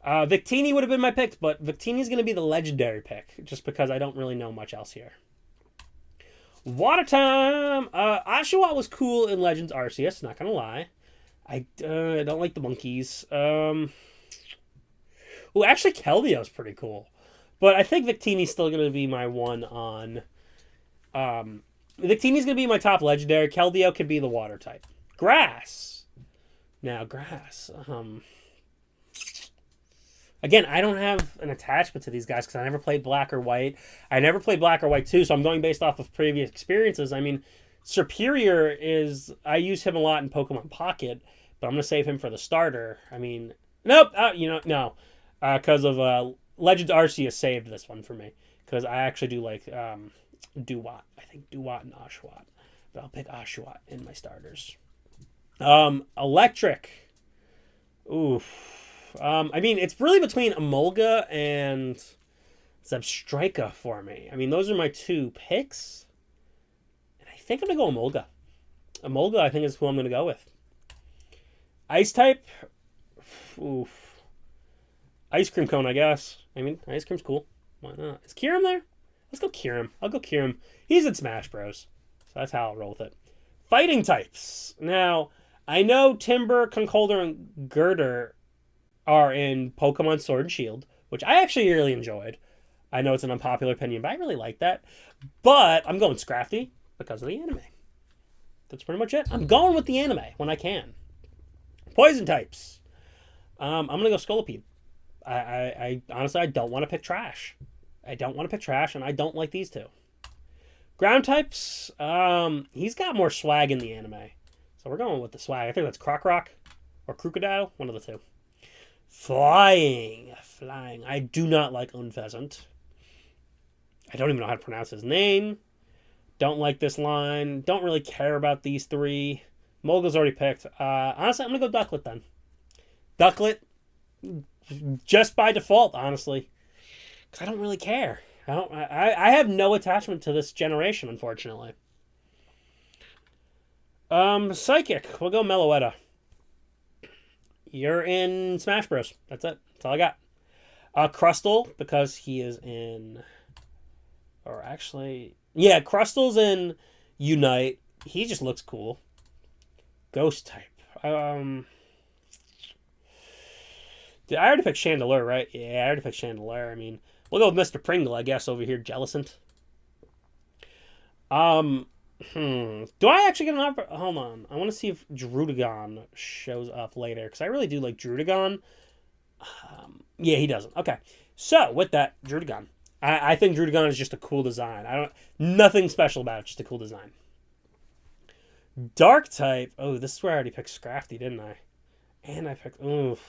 Victini would have been my pick, but Victini's going to be the legendary pick, just because I don't really know much else here. Water time! Oshawott was cool in Legends Arceus, not going to lie. I don't like the monkeys. Actually, Keldeo's pretty cool. But I think Victini's still going to be my one on... Victini's going to be my top legendary. Keldeo could be the water type. Grass. Now, grass. Again, I don't have an attachment to these guys because I never played Black or White. I never played Black or White 2, so I'm going based off of previous experiences. I mean, Serperior is... I use him a lot in Pokemon Pocket, but I'm going to save him for the starter. I mean... Nope! No. Because of Legends Arceus saved this one for me. Because I actually do like Dewott. I think Dewott and Oshawott. But I'll pick Oshawott in my starters. Electric. Oof. I mean, it's really between Emolga and Zebstrika for me. I mean, those are my two picks. And I think I'm going to go Emolga. Emolga, I think, is who I'm going to go with. Ice type. Oof. Ice cream cone, I guess. I mean, ice cream's cool. Why not? Is Kyurem there? Let's go Kyurem. I'll go Kyurem. He's in Smash Bros. So that's how I'll roll with it. Fighting types. Now, I know Timber, Conkeldurr, and Gurdurr are in Pokemon Sword and Shield, which I actually really enjoyed. I know it's an unpopular opinion, but I really like that. But I'm going Scrafty because of the anime. That's pretty much it. I'm going with the anime when I can. Poison types. I'm going to go Scolipede. I honestly, I don't want to pick trash. I don't want to pick trash, and I don't like these two. Ground types. He's got more swag in the anime. So we're going with the swag. I think that's Crocroc or Crocodile. One of the two. Flying. I do not like Unpheasant. I don't even know how to pronounce his name. Don't like this line. Don't really care about these three. Molga's already picked. Honestly, I'm going to go Ducklet then. Ducklet, just by default, honestly. Because I don't really care. I have no attachment to this generation, unfortunately. Psychic. We'll go Meloetta. You're in Smash Bros. That's it. That's all I got. Crustle, because he is in... Or actually... Yeah, Crustal's in Unite. He just looks cool. Ghost type. I already picked Chandelure, right? Yeah, I already picked Chandelure. I mean, we'll go with Mr. Pringle, I guess, over here. Jellicent. Do I actually get an offer? Hold on. I want to see if Druddigon shows up later, because I really do like Druddigon. Yeah, he doesn't. Okay. So, with that, Druddigon. I think Druddigon is just a cool design. Nothing special about it, just a cool design. Dark type. Oh, this is where I already picked Scrafty, didn't I? And I picked... Oof.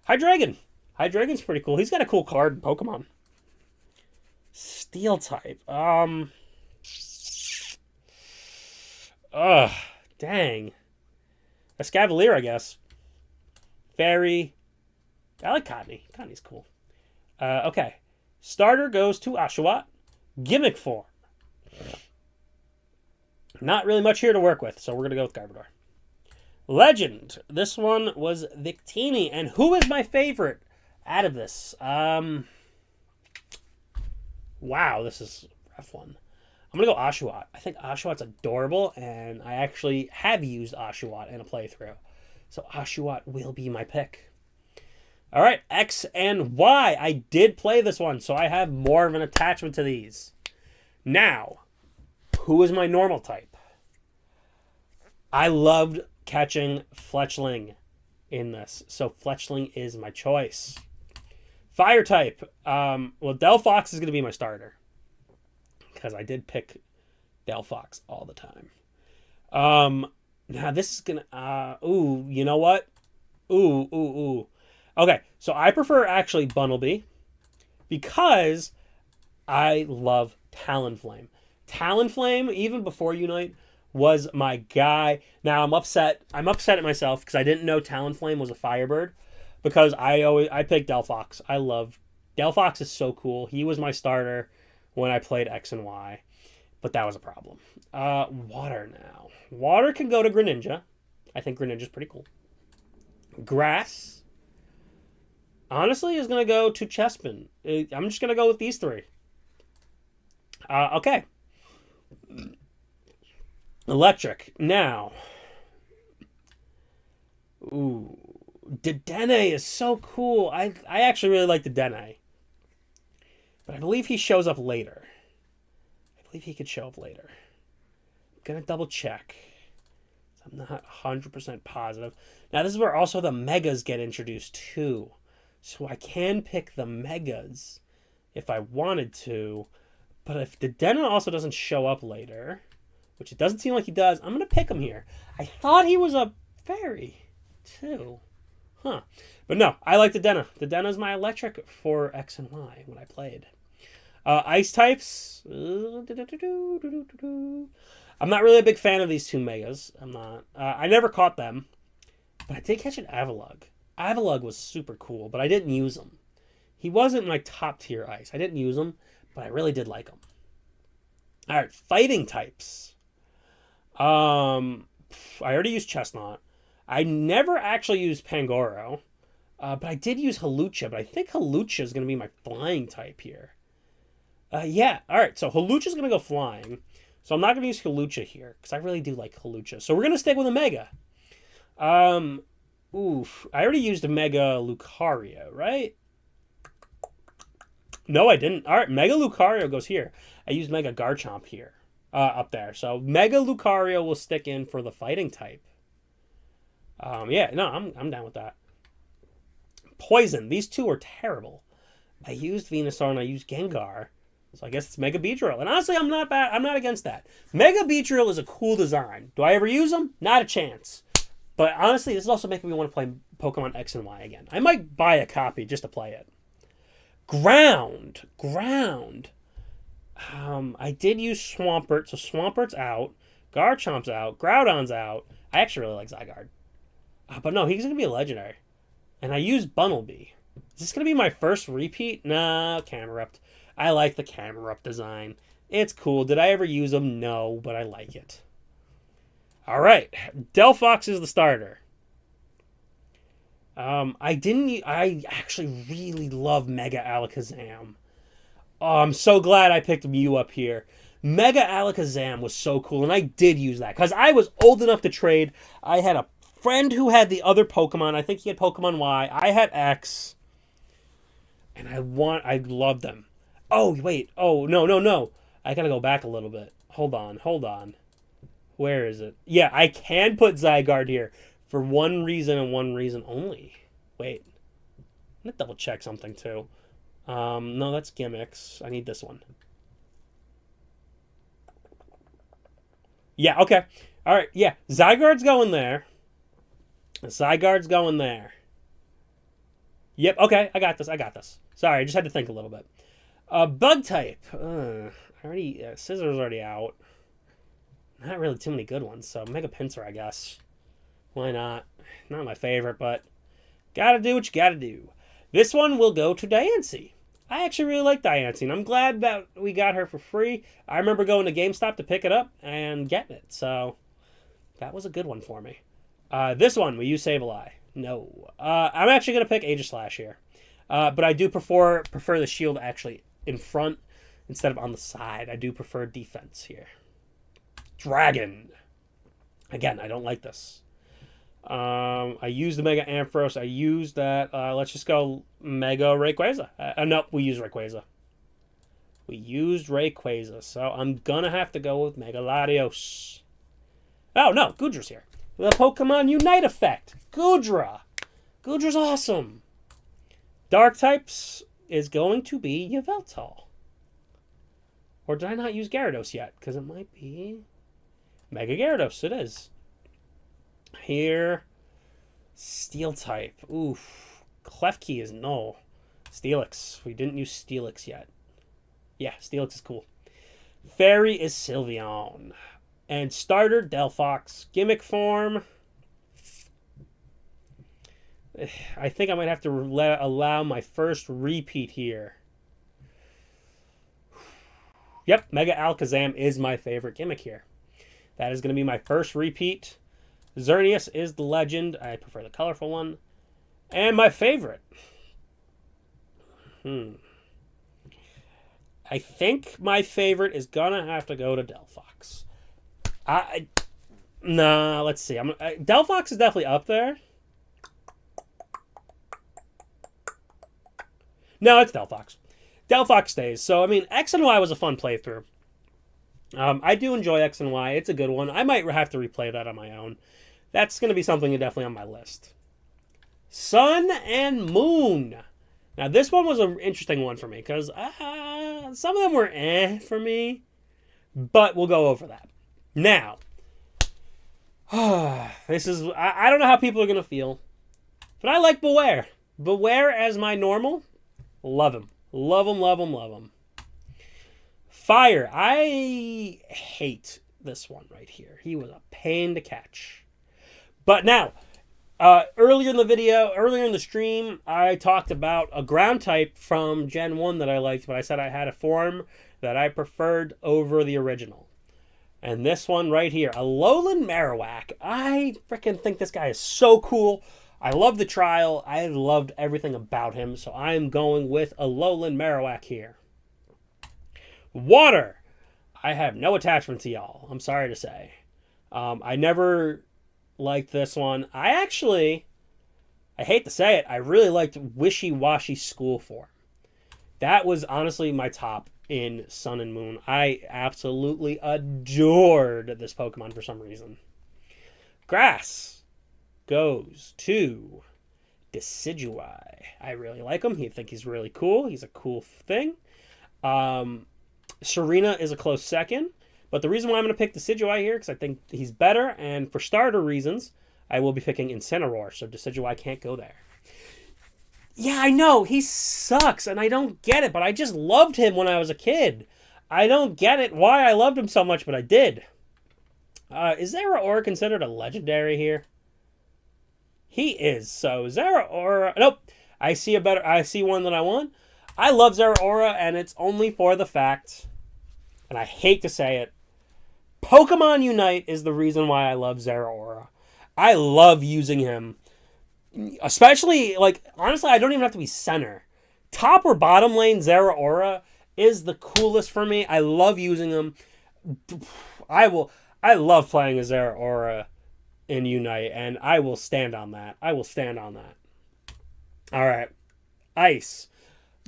Hydreigon. Hydreigon's pretty cool. He's got a cool card in Pokemon. Steel type. Dang. Escavalier, I guess. Fairy. I like Cottonee. Cottonee's cool. Okay. Starter goes to Oshawott. Gimmick form. Not really much here to work with, so we're going to go with Garbodor. Legend. This one was Victini. And who is my favorite out of this? Wow, this is a rough one. I'm going to go Oshawott. I think Oshawott's adorable, and I actually have used Oshawott in a playthrough. So Oshawott will be my pick. All right, X and Y. I did play this one, so I have more of an attachment to these. Now, who is my normal type? I loved catching Fletchling in this, so Fletchling is my choice. Fire type. Well, Delphox is going to be my starter, because I did pick Delphox all the time. Now this is gonna, ooh, you know what? Ooh. Okay, so I prefer actually Bunnelby, because I love Talonflame. Talonflame, even before Unite, was my guy. Now I'm upset at myself because I didn't know Talonflame was a Firebird, because I picked Delphox. I love Delphox is so cool. He was my starter when I played X and Y, but that was a problem. Water now. Water can go to Greninja. I think Greninja's pretty cool. Grass, honestly, is going to go to Chespin. I'm just going to go with these three. Okay. Electric. Now. Ooh. Dedenne is so cool. I actually really like Dedenne. But I believe he shows up later. I believe he could show up later. I'm going to double check. I'm not 100% positive. Now, this is where also the Megas get introduced too. So I can pick the Megas if I wanted to. But if Dedenne also doesn't show up later, which it doesn't seem like he does, I'm going to pick him here. I thought he was a fairy too. Huh. But no, I like Dedenne. Dedenne is my electric for X and Y when I played. Ice types. I'm not really a big fan of these two Megas. I'm not. I never caught them. But I did catch an Avalugg. Avalugg was super cool, but I didn't use him. He wasn't my top tier ice. I didn't use him, but I really did like him. All right, fighting types. I already used Chestnut. I never actually used Pangoro, but I did use Hawlucha, but I think Hawlucha is going to be my flying type here. Yeah, all right, so Hawlucha is going to go flying, so I'm not going to use Hawlucha here, because I really do like Hawlucha. So we're going to stick with a Mega. I already used a Mega Lucario, right? No, I didn't. All right, Mega Lucario goes here. I used Mega Garchomp here, up there. So Mega Lucario will stick in for the fighting type. Yeah, no, I'm down with that. Poison. These two are terrible. I used Venusaur and I used Gengar. So I guess it's Mega Beedrill. And honestly, I'm not against that. Mega Beedrill is a cool design. Do I ever use them? Not a chance. But honestly, this is also making me want to play Pokemon X and Y again. I might buy a copy just to play it. Ground. I did use Swampert, so Swampert's out. Garchomp's out. Groudon's out. I actually really like Zygarde. But no, he's going to be a legendary. And I used Bunnelby. Is this going to be my first repeat? Nah, Camerupt. I like the Camerupt design. It's cool. Did I ever use them? No, but I like it. All right. Delphox is the starter. I actually really love Mega Alakazam. Oh, I'm so glad I picked Mew up here. Mega Alakazam was so cool, and I did use that because I was old enough to trade. I had a friend who had the other Pokemon. I think he had Pokemon Y. I had X. And I loved them. Oh, wait. Oh, no. I gotta go back a little bit. Hold on. Where is it? Yeah, I can put Zygarde here for one reason and one reason only. Wait. I'm gonna double check something too. No, that's gimmicks. I need this one. Yeah, okay. All right, yeah. Zygarde's going there. Yep, okay. I got this. Sorry, I just had to think a little bit. Bug type. Scissor's already out. Not really too many good ones, so Mega Pinsir, I guess. Why not? Not my favorite, but gotta do what you gotta do. This one will go to Diancie. I actually really like Diancie, and I'm glad that we got her for free. I remember going to GameStop to pick it up and getting it, so that was a good one for me. This one, will you Sableye? No. I'm actually going to pick Aegislash here. But I do prefer the shield actually in front, instead of on the side. I do prefer defense here. Dragon. Again, I don't like this. I used the Mega Ampharos. I used that. Let's just go Mega Rayquaza. Nope, we used Rayquaza. We used Rayquaza, so I'm gonna have to go with Mega Latios. Oh, no, Goodra's here. The Pokemon Unite effect. Goodra. Goodra's awesome. Dark types is going to be Yveltal. Or did I not use Gyarados yet? Because it might be Mega Gyarados. It is. Here, Steel type. Oof. Klefki is no. Steelix. We didn't use Steelix yet. Yeah, Steelix is cool. Fairy is Sylveon. And starter, Delphox. Gimmick form. I think I might have to allow my first repeat here. Yep, Mega Alakazam is my favorite gimmick here. That is going to be my first repeat. Xerneas is the legend. I prefer the colorful one. And my favorite. I think my favorite is going to have to go to Delphox. Nah, let's see. Delphox is definitely up there. No, it's Delphox. Delphox stays. So, I mean, X and Y was a fun playthrough. I do enjoy X and Y. It's a good one. I might have to replay that on my own. That's going to be something definitely on my list. Sun and Moon. Now, this one was an interesting one for me because some of them were for me. But we'll go over that. Now, this is... I don't know how people are going to feel. But I like Beware. Beware as my normal. Love him. Love him, love him, love him. Fire. I hate this one right here. He was a pain to catch. But now, earlier in the stream, I talked about a ground type from Gen 1 that I liked, but I said I had a form that I preferred over the original. And this one right here, Alolan Marowak. I freaking think this guy is so cool. I love the trial. I loved everything about him, so I'm going with Alolan Marowak here. Water. I have no attachment to y'all. I'm sorry to say. I never liked this one. I hate to say it, I really liked Wishy Washy School Form. That was honestly my top in Sun and Moon. I absolutely adored this Pokemon for some reason. Grass goes to Decidueye. I really like him. I think he's really cool. He's a cool thing. Serena is a close second. But the reason why I'm going to pick Decidueye here, because I think he's better, and for starter reasons, I will be picking Incineroar, so Decidueye can't go there. Yeah, I know, he sucks, and I don't get it, but I just loved him when I was a kid. I don't get it why I loved him so much, but I did. Is Zeraora considered a legendary here? He is, so Zeraora... Nope, I see one that I want. I love Zeraora, and it's only for the fact, and I hate to say it, Pokemon Unite is the reason why I love Zeraora. I love using him. Especially, like, honestly, I don't even have to be center. Top or bottom lane, Zeraora is the coolest for me. I love using him. I love playing as Zeraora in Unite, and I will stand on that. All right. Ice.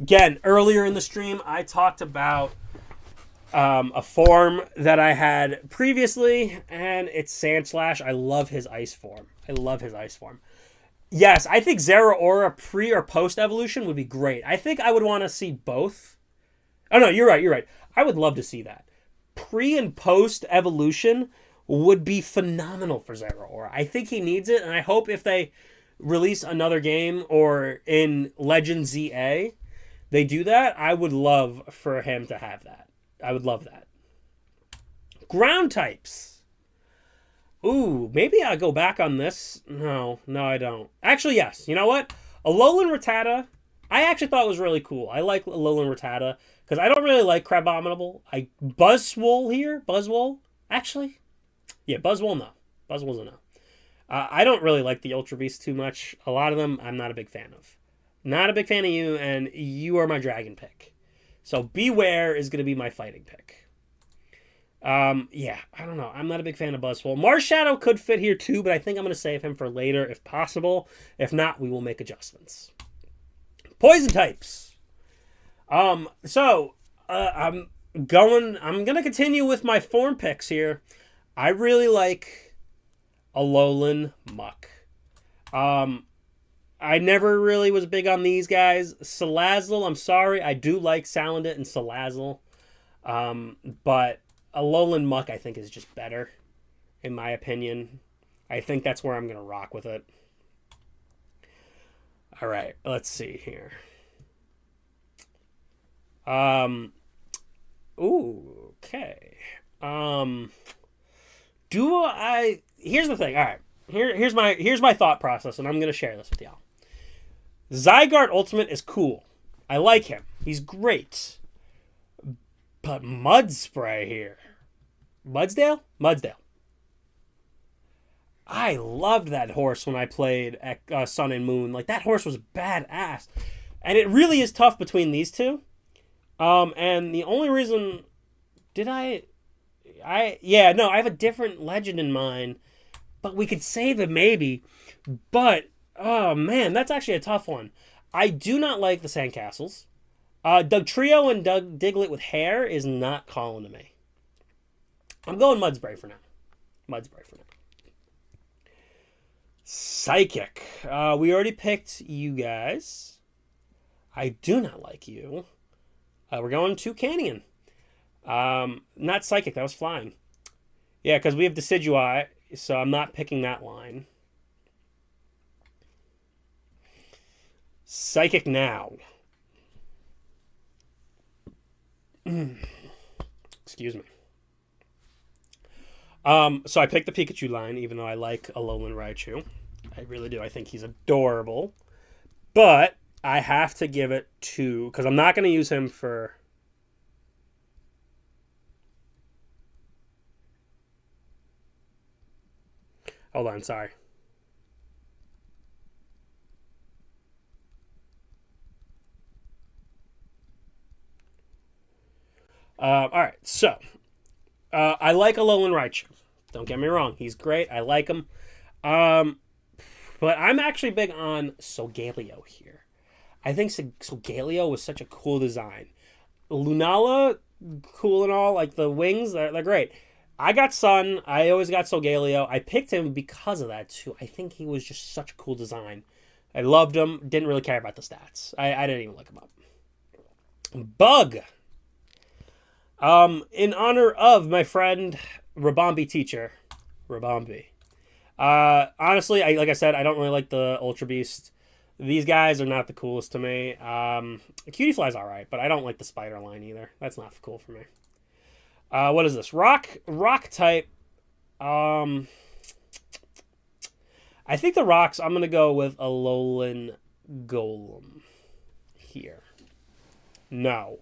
Again, earlier in the stream, I talked about a form that I had previously, and it's Sandslash. I love his ice form. Yes, I think Zeraora pre or post evolution would be great. I think I would want to see both. Oh no, you're right. I would love to see that. Pre and post evolution would be phenomenal for Zeraora. I think he needs it, and I hope if they release another game or in Legend ZA, they do that. I would love for him to have that. I would love that. Ground types. Ooh, maybe I'll go back on this. No, I don't. Actually, yes. You know what? Alolan Rattata, I actually thought was really cool. I like Alolan Rattata because I don't really like Crabominable. Buzzwole here? Buzzwole? Actually, yeah, Buzzwole, no. Buzzwole's a no. I don't really like the Ultra Beasts too much. A lot of them I'm not a big fan of. Not a big fan of you, and you are my dragon pick. So Beware is going to be my fighting pick. Yeah, I don't know. I'm not a big fan of Buzzwole. Marshadow could fit here too, but I think I'm going to save him for later if possible. If not, we will make adjustments. Poison types. I'm going to continue with my form picks here. I really like Alolan Muck. I never really was big on these guys. Salazzle, I'm sorry. I do like Salandit and Salazzle. But Alolan Muck, I think, is just better, in my opinion. I think that's where I'm going to rock with it. All right, let's see here. Ooh, okay. Here's the thing. All right. Here's my thought process, and I'm going to share this with y'all. Zygarde Ultimate is cool. I like him. He's great. But Mudspray here. Mudsdale? Mudsdale. I loved that horse when I played at Sun and Moon. Like, that horse was badass. And it really is tough between these two. And the only reason... I have a different legend in mind. But we could save it maybe. But, oh man, that's actually a tough one. I do not like the Sandcastles. Dugtrio and Diglett with hair is not calling to me. I'm going Mudspray for now. Psychic. We already picked you guys. I do not like you. We're going to Canyon. Not Psychic, that was Flying. Yeah, because we have Decidueye, so I'm not picking that line. Psychic now. Excuse me. So I picked the Pikachu line, even though I like Alolan Raichu. I really do. I think he's adorable. But I have to give it to... Because I'm not going to use him for... Hold on, sorry. All right, so I like Alolan Raichu. Don't get me wrong, he's great. I like him, but I'm actually big on Solgaleo here. I think Solgaleo was such a cool design. Lunala, cool and all, like the wings, they're great. I got Sun. I always got Solgaleo. I picked him because of that too. I think he was just such a cool design. I loved him. Didn't really care about the stats. I didn't even look him up. Bug. In honor of my friend Rabombi teacher, Rabombi. Honestly, like I said, I don't really like the Ultra Beast. These guys are not the coolest to me. Cutie Fly's all right, but I don't like the spider line either. That's not cool for me. What is this? Rock type. I think the rocks. I'm gonna go with Alolan Golem here. No,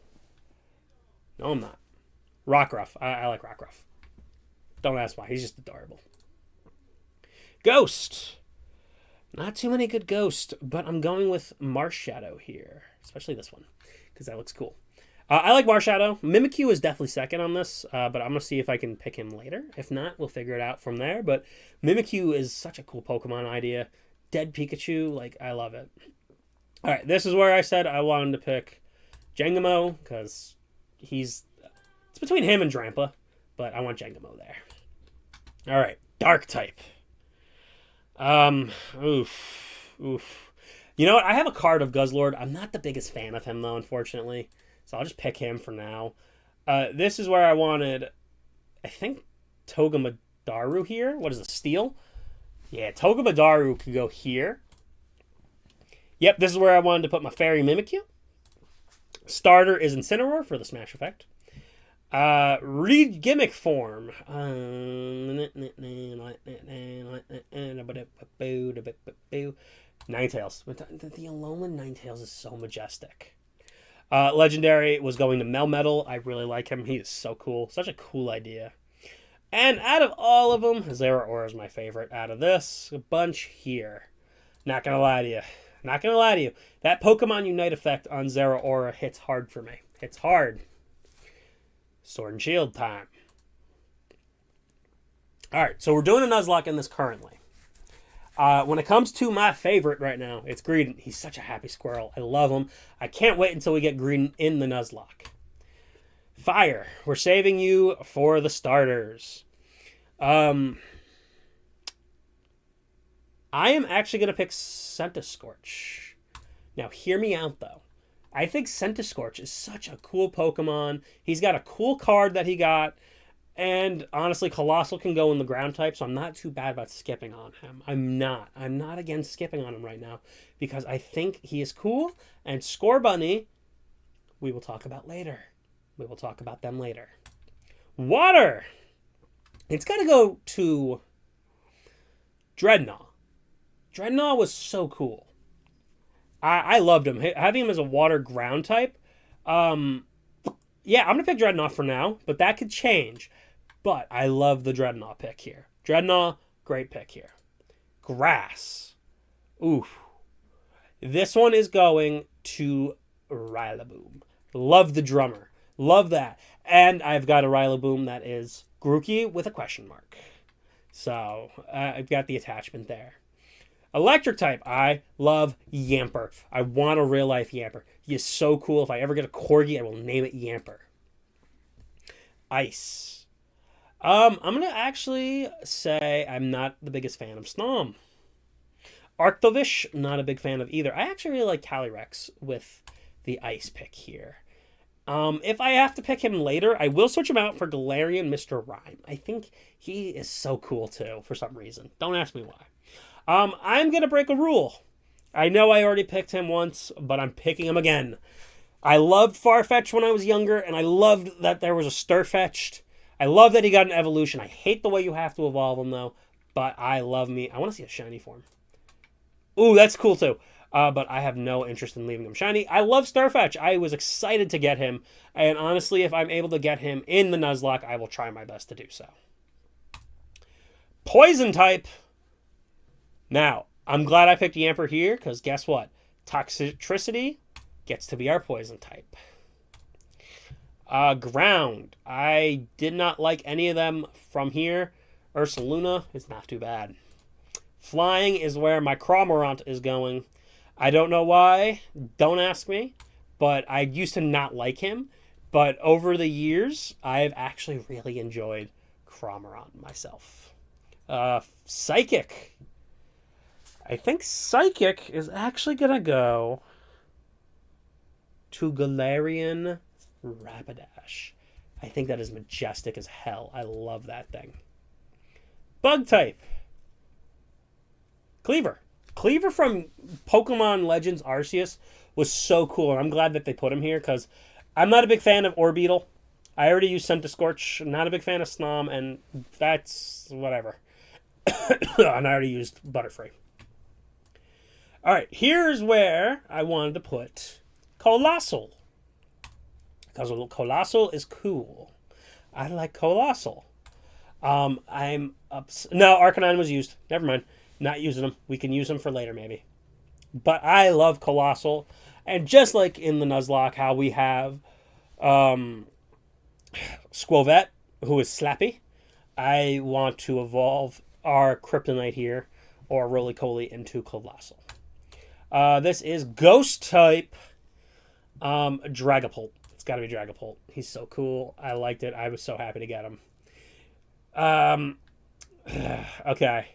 I'm not. Rockruff. I like Rockruff. Don't ask why. He's just adorable. Ghost. Not too many good Ghost, but I'm going with Marshadow here, especially this one because that looks cool. I like Marshadow. Mimikyu is definitely second on this, but I'm going to see if I can pick him later. If not, we'll figure it out from there. But Mimikyu is such a cool Pokemon idea. Dead Pikachu, like, I love it. All right, this is where I said I wanted to pick Jangamo, because it's between him and Drampa, but I want Jangamo there. All right, Dark type. Oof. You know what? I have a card of Guzzlord. I'm not the biggest fan of him, though, unfortunately. So I'll just pick him for now. This is where I wanted, I think, Togedemaru here. What is it, Steel? Yeah, Togedemaru could go here. Yep, this is where I wanted to put my Fairy Mimikyu. Starter is Incineroar for the smash effect. Read Gimmick form. Ninetales. The Alolan Ninetales is so majestic. Legendary was going to Melmetal. I really like him. He is so cool. Such a cool idea. And out of all of them, Zeraora is my favorite out of this bunch here. Not going to lie to you. That Pokemon Unite effect on Zeraora hits hard for me. It's hard. Sword and Shield time. Alright, so we're doing a Nuzlocke in this currently. When it comes to my favorite right now, it's Greedent. He's such a happy squirrel. I love him. I can't wait until we get Greedent in the Nuzlocke. Fire. We're saving you for the starters. I am actually going to pick Centiskorch. Now, hear me out, though. I think Centiskorch is such a cool Pokemon. He's got a cool card that he got. And, honestly, Colossal can go in the ground type, so I'm not too bad about skipping on him. I'm not against skipping on him right now. Because I think he is cool. And Scorbunny, we will talk about later. We will talk about them later. Water! It's got to go to Dreadnought. Dreadnought was so cool. I loved him. Having him as a water ground type. Yeah, I'm going to pick Dreadnought for now, but that could change. But I love the Dreadnought pick here. Dreadnought, great pick here. Grass. Oof. This one is going to Rillaboom. Love the drummer. Love that. And I've got a Rillaboom that is Grookey with a question mark. So, I've got the attachment there. Electric type, I love Yamper. I want a real life Yamper. He is so cool. If I ever get a Corgi, I will name it Yamper. Ice. I'm going to actually say I'm not the biggest fan of Snom. Arctovish, not a big fan of either. I actually really like Calyrex with the ice pick here. If I have to pick him later, I will switch him out for Galarian Mr. Rime. I think he is so cool too, for some reason. Don't ask me why. I'm going to break a rule. I know I already picked him once, but I'm picking him again. I loved Farfetch when I was younger, and I loved that there was a Stirfetch'd. I love that he got an evolution. I hate the way you have to evolve him, though, but I love me. I want to see a shiny form. Ooh, that's cool, too. But I have no interest in leaving him shiny. I love Starfetch. I was excited to get him, and honestly, if I'm able to get him in the Nuzlocke, I will try my best to do so. Poison type. Now, I'm glad I picked Yamper here, because guess what? Toxicity gets to be our poison type. Ground. I did not like any of them from here. Ursaluna is not too bad. Flying is where my Cramorant is going. I don't know why. Don't ask me. But I used to not like him. But over the years, I've actually really enjoyed Cramorant myself. Psychic. I think Psychic is actually going to go to Galarian Rapidash. I think that is majestic as hell. I love that thing. Bug type. Cleaver. Cleaver from Pokemon Legends Arceus was so cool, and I'm glad that they put him here, because I'm not a big fan of Orbeetle. I already used Centiskorch. Not a big fan of Snom, and that's whatever. And I already used Butterfree. Alright, here's where I wanted to put Colossal. Because Colossal is cool. I like Colossal. No, Arcanine was used. Never mind. Not using them. We can use them for later, maybe. But I love Colossal. And just like in the Nuzlocke, how we have Skwovet, who is Slappy, I want to evolve our Kryptonite here, or Roly-Poly, into Colossal. This is Ghost type Dragapult. It's got to be Dragapult. He's so cool. I liked it. I was so happy to get him. Okay.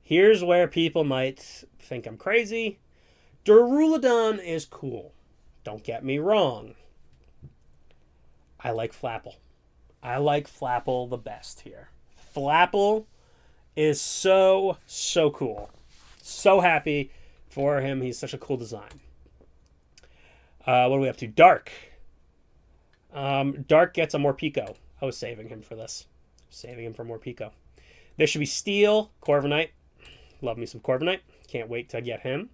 Here's where people might think I'm crazy. Duraludon is cool. Don't get me wrong. I like Flapple. I like Flapple the best here. Flapple is so, so cool. So happy for him. He's such a cool design. What are we up to? Dark. Dark gets a Morpeko. I was saving him for this. Saving him for Morpeko. This should be Steel. Corviknight. Love me some Corviknight. Can't wait to get him.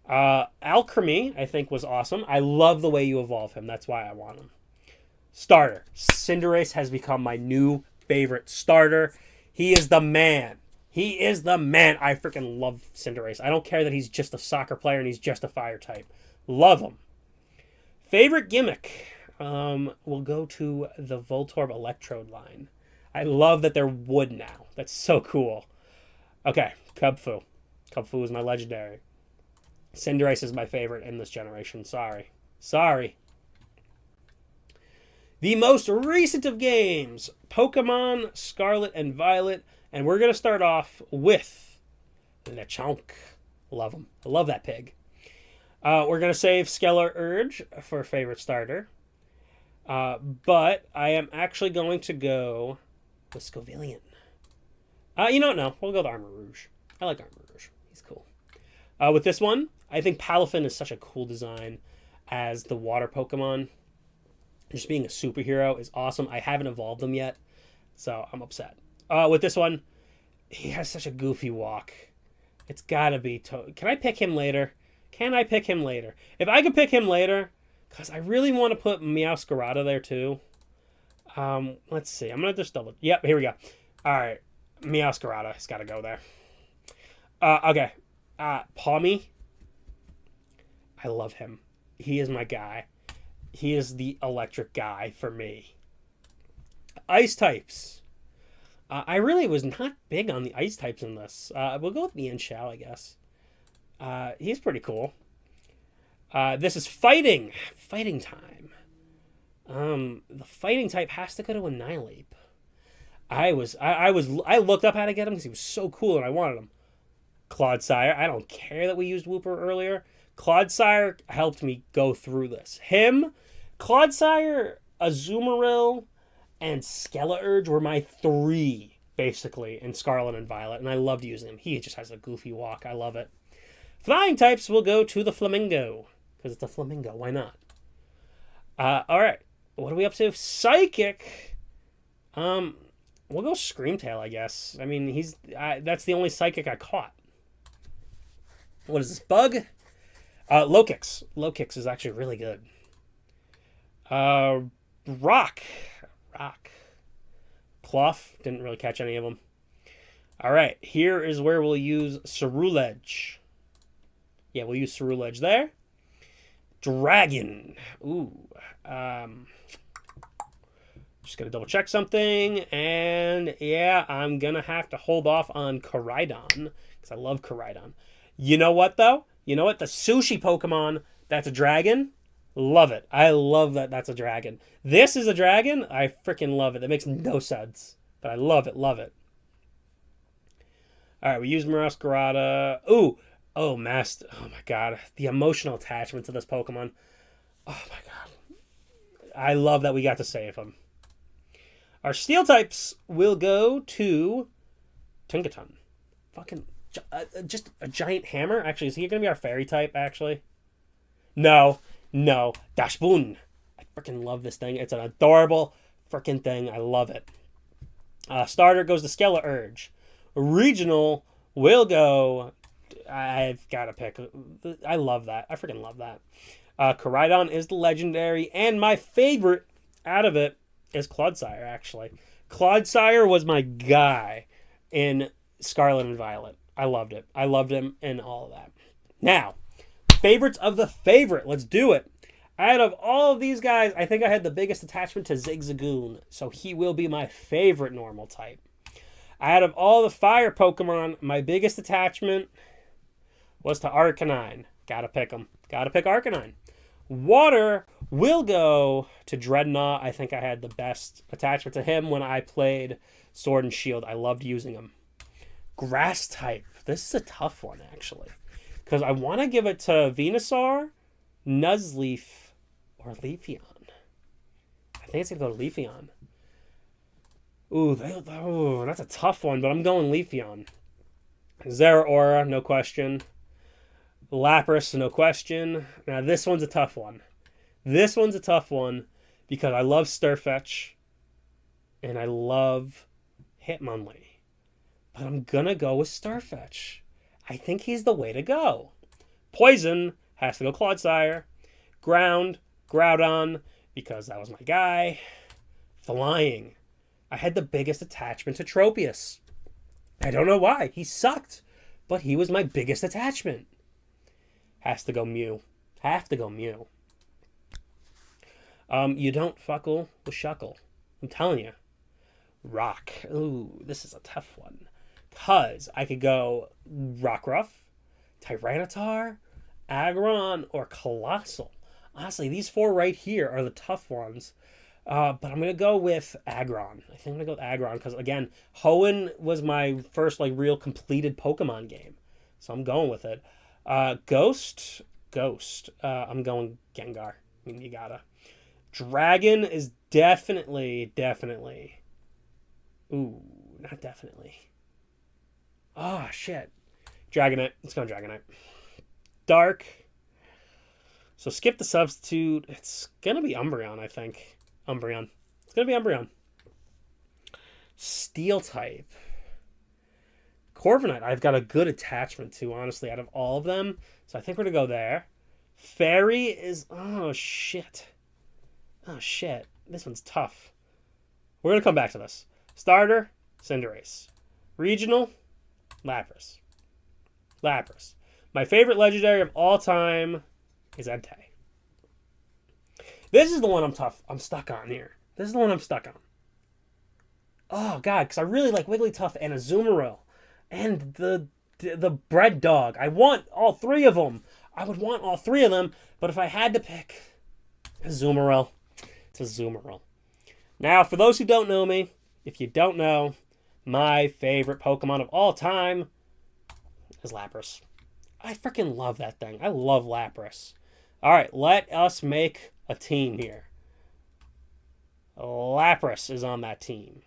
Alchemy, I think, was awesome. I love the way you evolve him. That's why I want him. Starter. Cinderace has become my new favorite starter. He is the man. He is the man. I freaking love Cinderace. I don't care that he's just a soccer player and he's just a fire type. Love him. Favorite gimmick. we'll go to the Voltorb Electrode line. I love that they're wood now. That's so cool. Okay, Kubfu. Kubfu is my legendary. Cinderace is my favorite in this generation. Sorry. The most recent of games, Pokemon Scarlet and Violet. And we're going to start off with Lechonk. Love him. I love that pig. We're going to save Skeller Urge for favorite starter. But I am actually going to go with Scovillain. You know what? No, we'll go with Armor Rouge. I like Armor Rouge. He's cool. With this one, I think Palafin is such a cool design as the water Pokemon. Just being a superhero is awesome. I haven't evolved him yet, so I'm upset. With this one, he has such a goofy walk. It's gotta be... Can I pick him later? Can I pick him later? If I could pick him later, because I really want to put Meowscarada there too. Let's see. I'm going to just double... Yep, here we go. All right. Meowscarada has got to go there. Okay. Pawmi. I love him. He is my guy. He is the electric guy for me. Ice types. I really was not big on the ice types in this. We'll go with Mienshao, I guess. He's pretty cool. This is fighting. Fighting time. The fighting type has to go to Annihilape. I looked up how to get him because he was so cool and I wanted him. Clodsire. I don't care that we used Wooper earlier. Clodsire helped me go through this. Him, Clodsire, Azumarill, and Skelerurge were my three, basically, in Scarlet and Violet, and I loved using him. He just has a goofy walk. I love it. Flying types will go to the Flamingo, because it's a Flamingo. Why not? All right. What are we up to? Psychic. We'll go Screamtail, I guess. I mean, that's the only Psychic I caught. What is this? Bug? Lokix. Lokix is actually really good. Rock. Cloth. Didn't really catch any of them. All right. Here is where we'll use Ceruledge. Yeah, we'll use Ceruledge there. Dragon. Ooh. Just going to double check something. And yeah, I'm going to have to hold off on Koraidon. Because I love Koraidon. You know what, though? You know what? The sushi Pokemon, that's a dragon. Love it. I love that that's a dragon. This is a dragon. I freaking love it. That makes no sense. But I love it. Love it. All right, we use Meowscarada. Ooh. Oh, Master. Oh, my God. The emotional attachment to this Pokemon. Oh, my God. I love that we got to save him. Our Steel types will go to Tinkaton. Fucking... just a giant hammer? Actually, is he going to be our fairy type, actually? No. Dashboon. I freaking love this thing. It's an adorable freaking thing. I love it. Starter goes to Skelerurge. Regional will go... I've got to pick. I love that. I freaking love that. Koraidon is the legendary, and my favorite out of it is Clodsire, actually. Clodsire was my guy in Scarlet and Violet. I loved it. I loved him and all of that. Now, favorites of the favorite. Let's do it. Out of all of these guys, I think I had the biggest attachment to Zigzagoon, so he will be my favorite normal type. Out of all the fire Pokemon, my biggest attachment was to Arcanine. Gotta pick him. Gotta pick Arcanine. Water will go to Dreadnought. I think I had the best attachment to him when I played Sword and Shield. I loved using him. Grass type. This is a tough one, actually. Because I want to give it to Venusaur, Nuzleaf, or Leafeon. I think it's going to go to Leafeon. Ooh, that's a tough one, but I'm going Leafeon. Zeraora, no question. Lapras, no question. Now, this one's a tough one. This one's a tough one because I love Stirfetch and I love Hitmonlee. But I'm going to go with Stirfetch. I think he's the way to go. Poison has to go Clodsire. Ground, Groudon, because that was my guy. Flying. I had the biggest attachment to Tropius. I don't know why. He sucked. But he was my biggest attachment. Has to go Mew. Have to go Mew. You don't fuckle with Shuckle. I'm telling you. Rock. Ooh, this is a tough one. Because I could go Rockruff, Tyranitar, Aggron, or Colossal. Honestly, these 4 right here are the tough ones. But I'm going to go with Aggron. I think I'm going to go with Aggron because, again, Hoenn was my first, like, real completed Pokemon game. So I'm going with it. Ghost. I'm going Gengar. I mean, you gotta. Dragon is definitely. Ooh, not definitely. Oh, shit. Dragonite. Let's go Dragonite. Dark. So skip the substitute. It's going to be Umbreon, I think. Umbreon. It's going to be Umbreon. Steel type. Corviknight, I've got a good attachment to, honestly, out of all of them. So I think we're going to go there. Fairy is... Oh, shit. This one's tough. We're going to come back to this. Starter, Cinderace. Regional, Lapras. My favorite legendary of all time is Entei. This is the one I'm stuck on here. Oh, God, because I really like Wigglytuff and Azumarill. And the bread dog. I want all 3 of them. I would want all 3 of them. But if I had to pick Azumarill, it's Azumarill. Now, for those who don't know me, if you don't know, my favorite Pokemon of all time is Lapras. I freaking love that thing. I love Lapras. All right, let us make a team here. Lapras is on that team.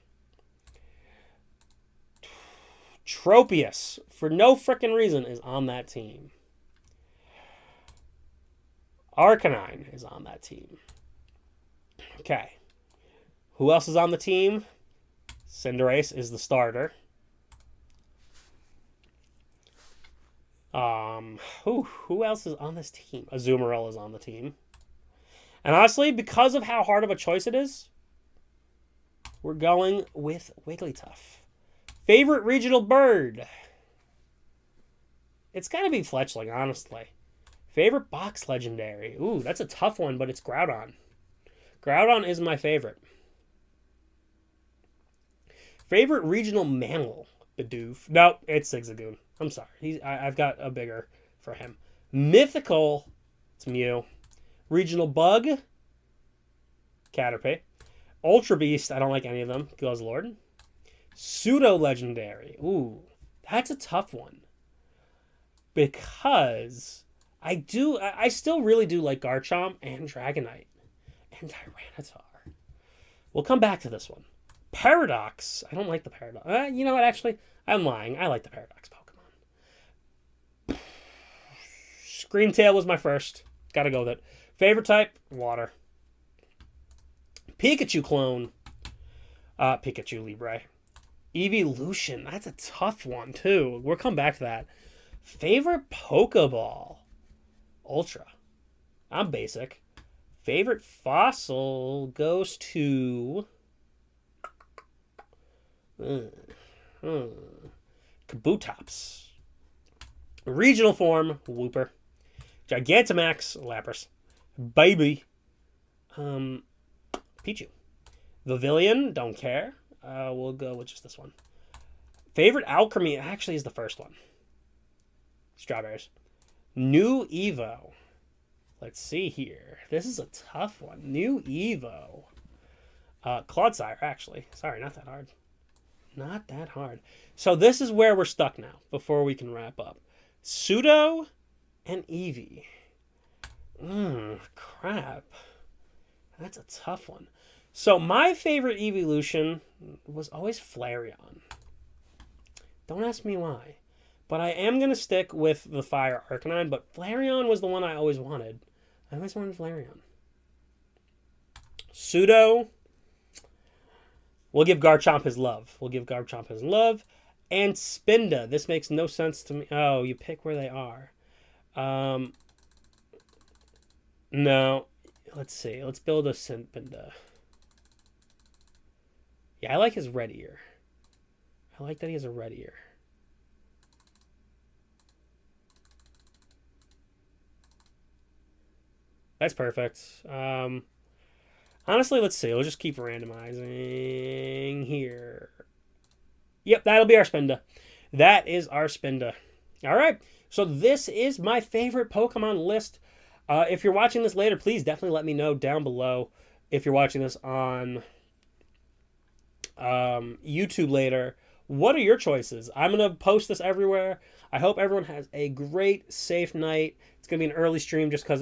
Tropius, for no freaking reason, is on that team. Arcanine is on that team. Okay. Who else is on the team? Cinderace is the starter. Who else is on this team? Azumarill is on the team. And honestly, because of how hard of a choice it is, we're going with Wigglytuff. Favorite regional bird? It's got to be Fletchling, honestly. Favorite box legendary? Ooh, that's a tough one, but it's Groudon. Groudon is my favorite. Favorite regional mammal? Bidoof. No, it's Zigzagoon. I'm sorry. I've got a bigger for him. Mythical, it's Mew. Regional bug? Caterpie. Ultra Beast, I don't like any of them. Guzzlord. Pseudo legendary. Ooh, that's a tough one. Because I still really do like Garchomp and Dragonite. And Tyranitar. We'll come back to this one. Paradox. I don't like the Paradox. You know what, actually? I'm lying. I like the Paradox Pokemon. Screamtail was my first. Gotta go with it. Favorite type? Water. Pikachu clone. Pikachu Libre. Evolution. That's a tough one, too. We'll come back to that. Favorite Pokeball? Ultra. I'm basic. Favorite fossil goes to... Kabutops. Regional form, Wooper. Gigantamax, Lapras. Baby. Pichu. Vivillon, don't care. We'll go with just this one. Favorite alchemy actually is the first one. Strawberries. New Evo. Let's see here. This is a tough one. New Evo. Clodsire, actually. Sorry, not that hard. Not that hard. So this is where we're stuck now, before we can wrap up. Pseudo and Eevee. Crap. That's a tough one. So my favorite evolution was always Flareon. Don't ask me why. But I am going to stick with the Fire Arcanine, but Flareon was the one I always wanted. I always wanted Flareon. Pseudo. We'll give Garchomp his love. And Spinda. This makes no sense to me. Oh, you pick where they are. No. Let's see. Let's build a Spinda. Yeah, I like his red ear. I like that he has a red ear. That's perfect. Honestly, let's see. We'll just keep randomizing here. Yep, that'll be our Spinda. That is our Spinda. All right. So this is my favorite Pokemon list. If you're watching this later, please definitely let me know down below. If you're watching this on YouTube later, what are your choices? I'm going to post this everywhere. I hope everyone has a great, safe night. It's going to be an early stream just because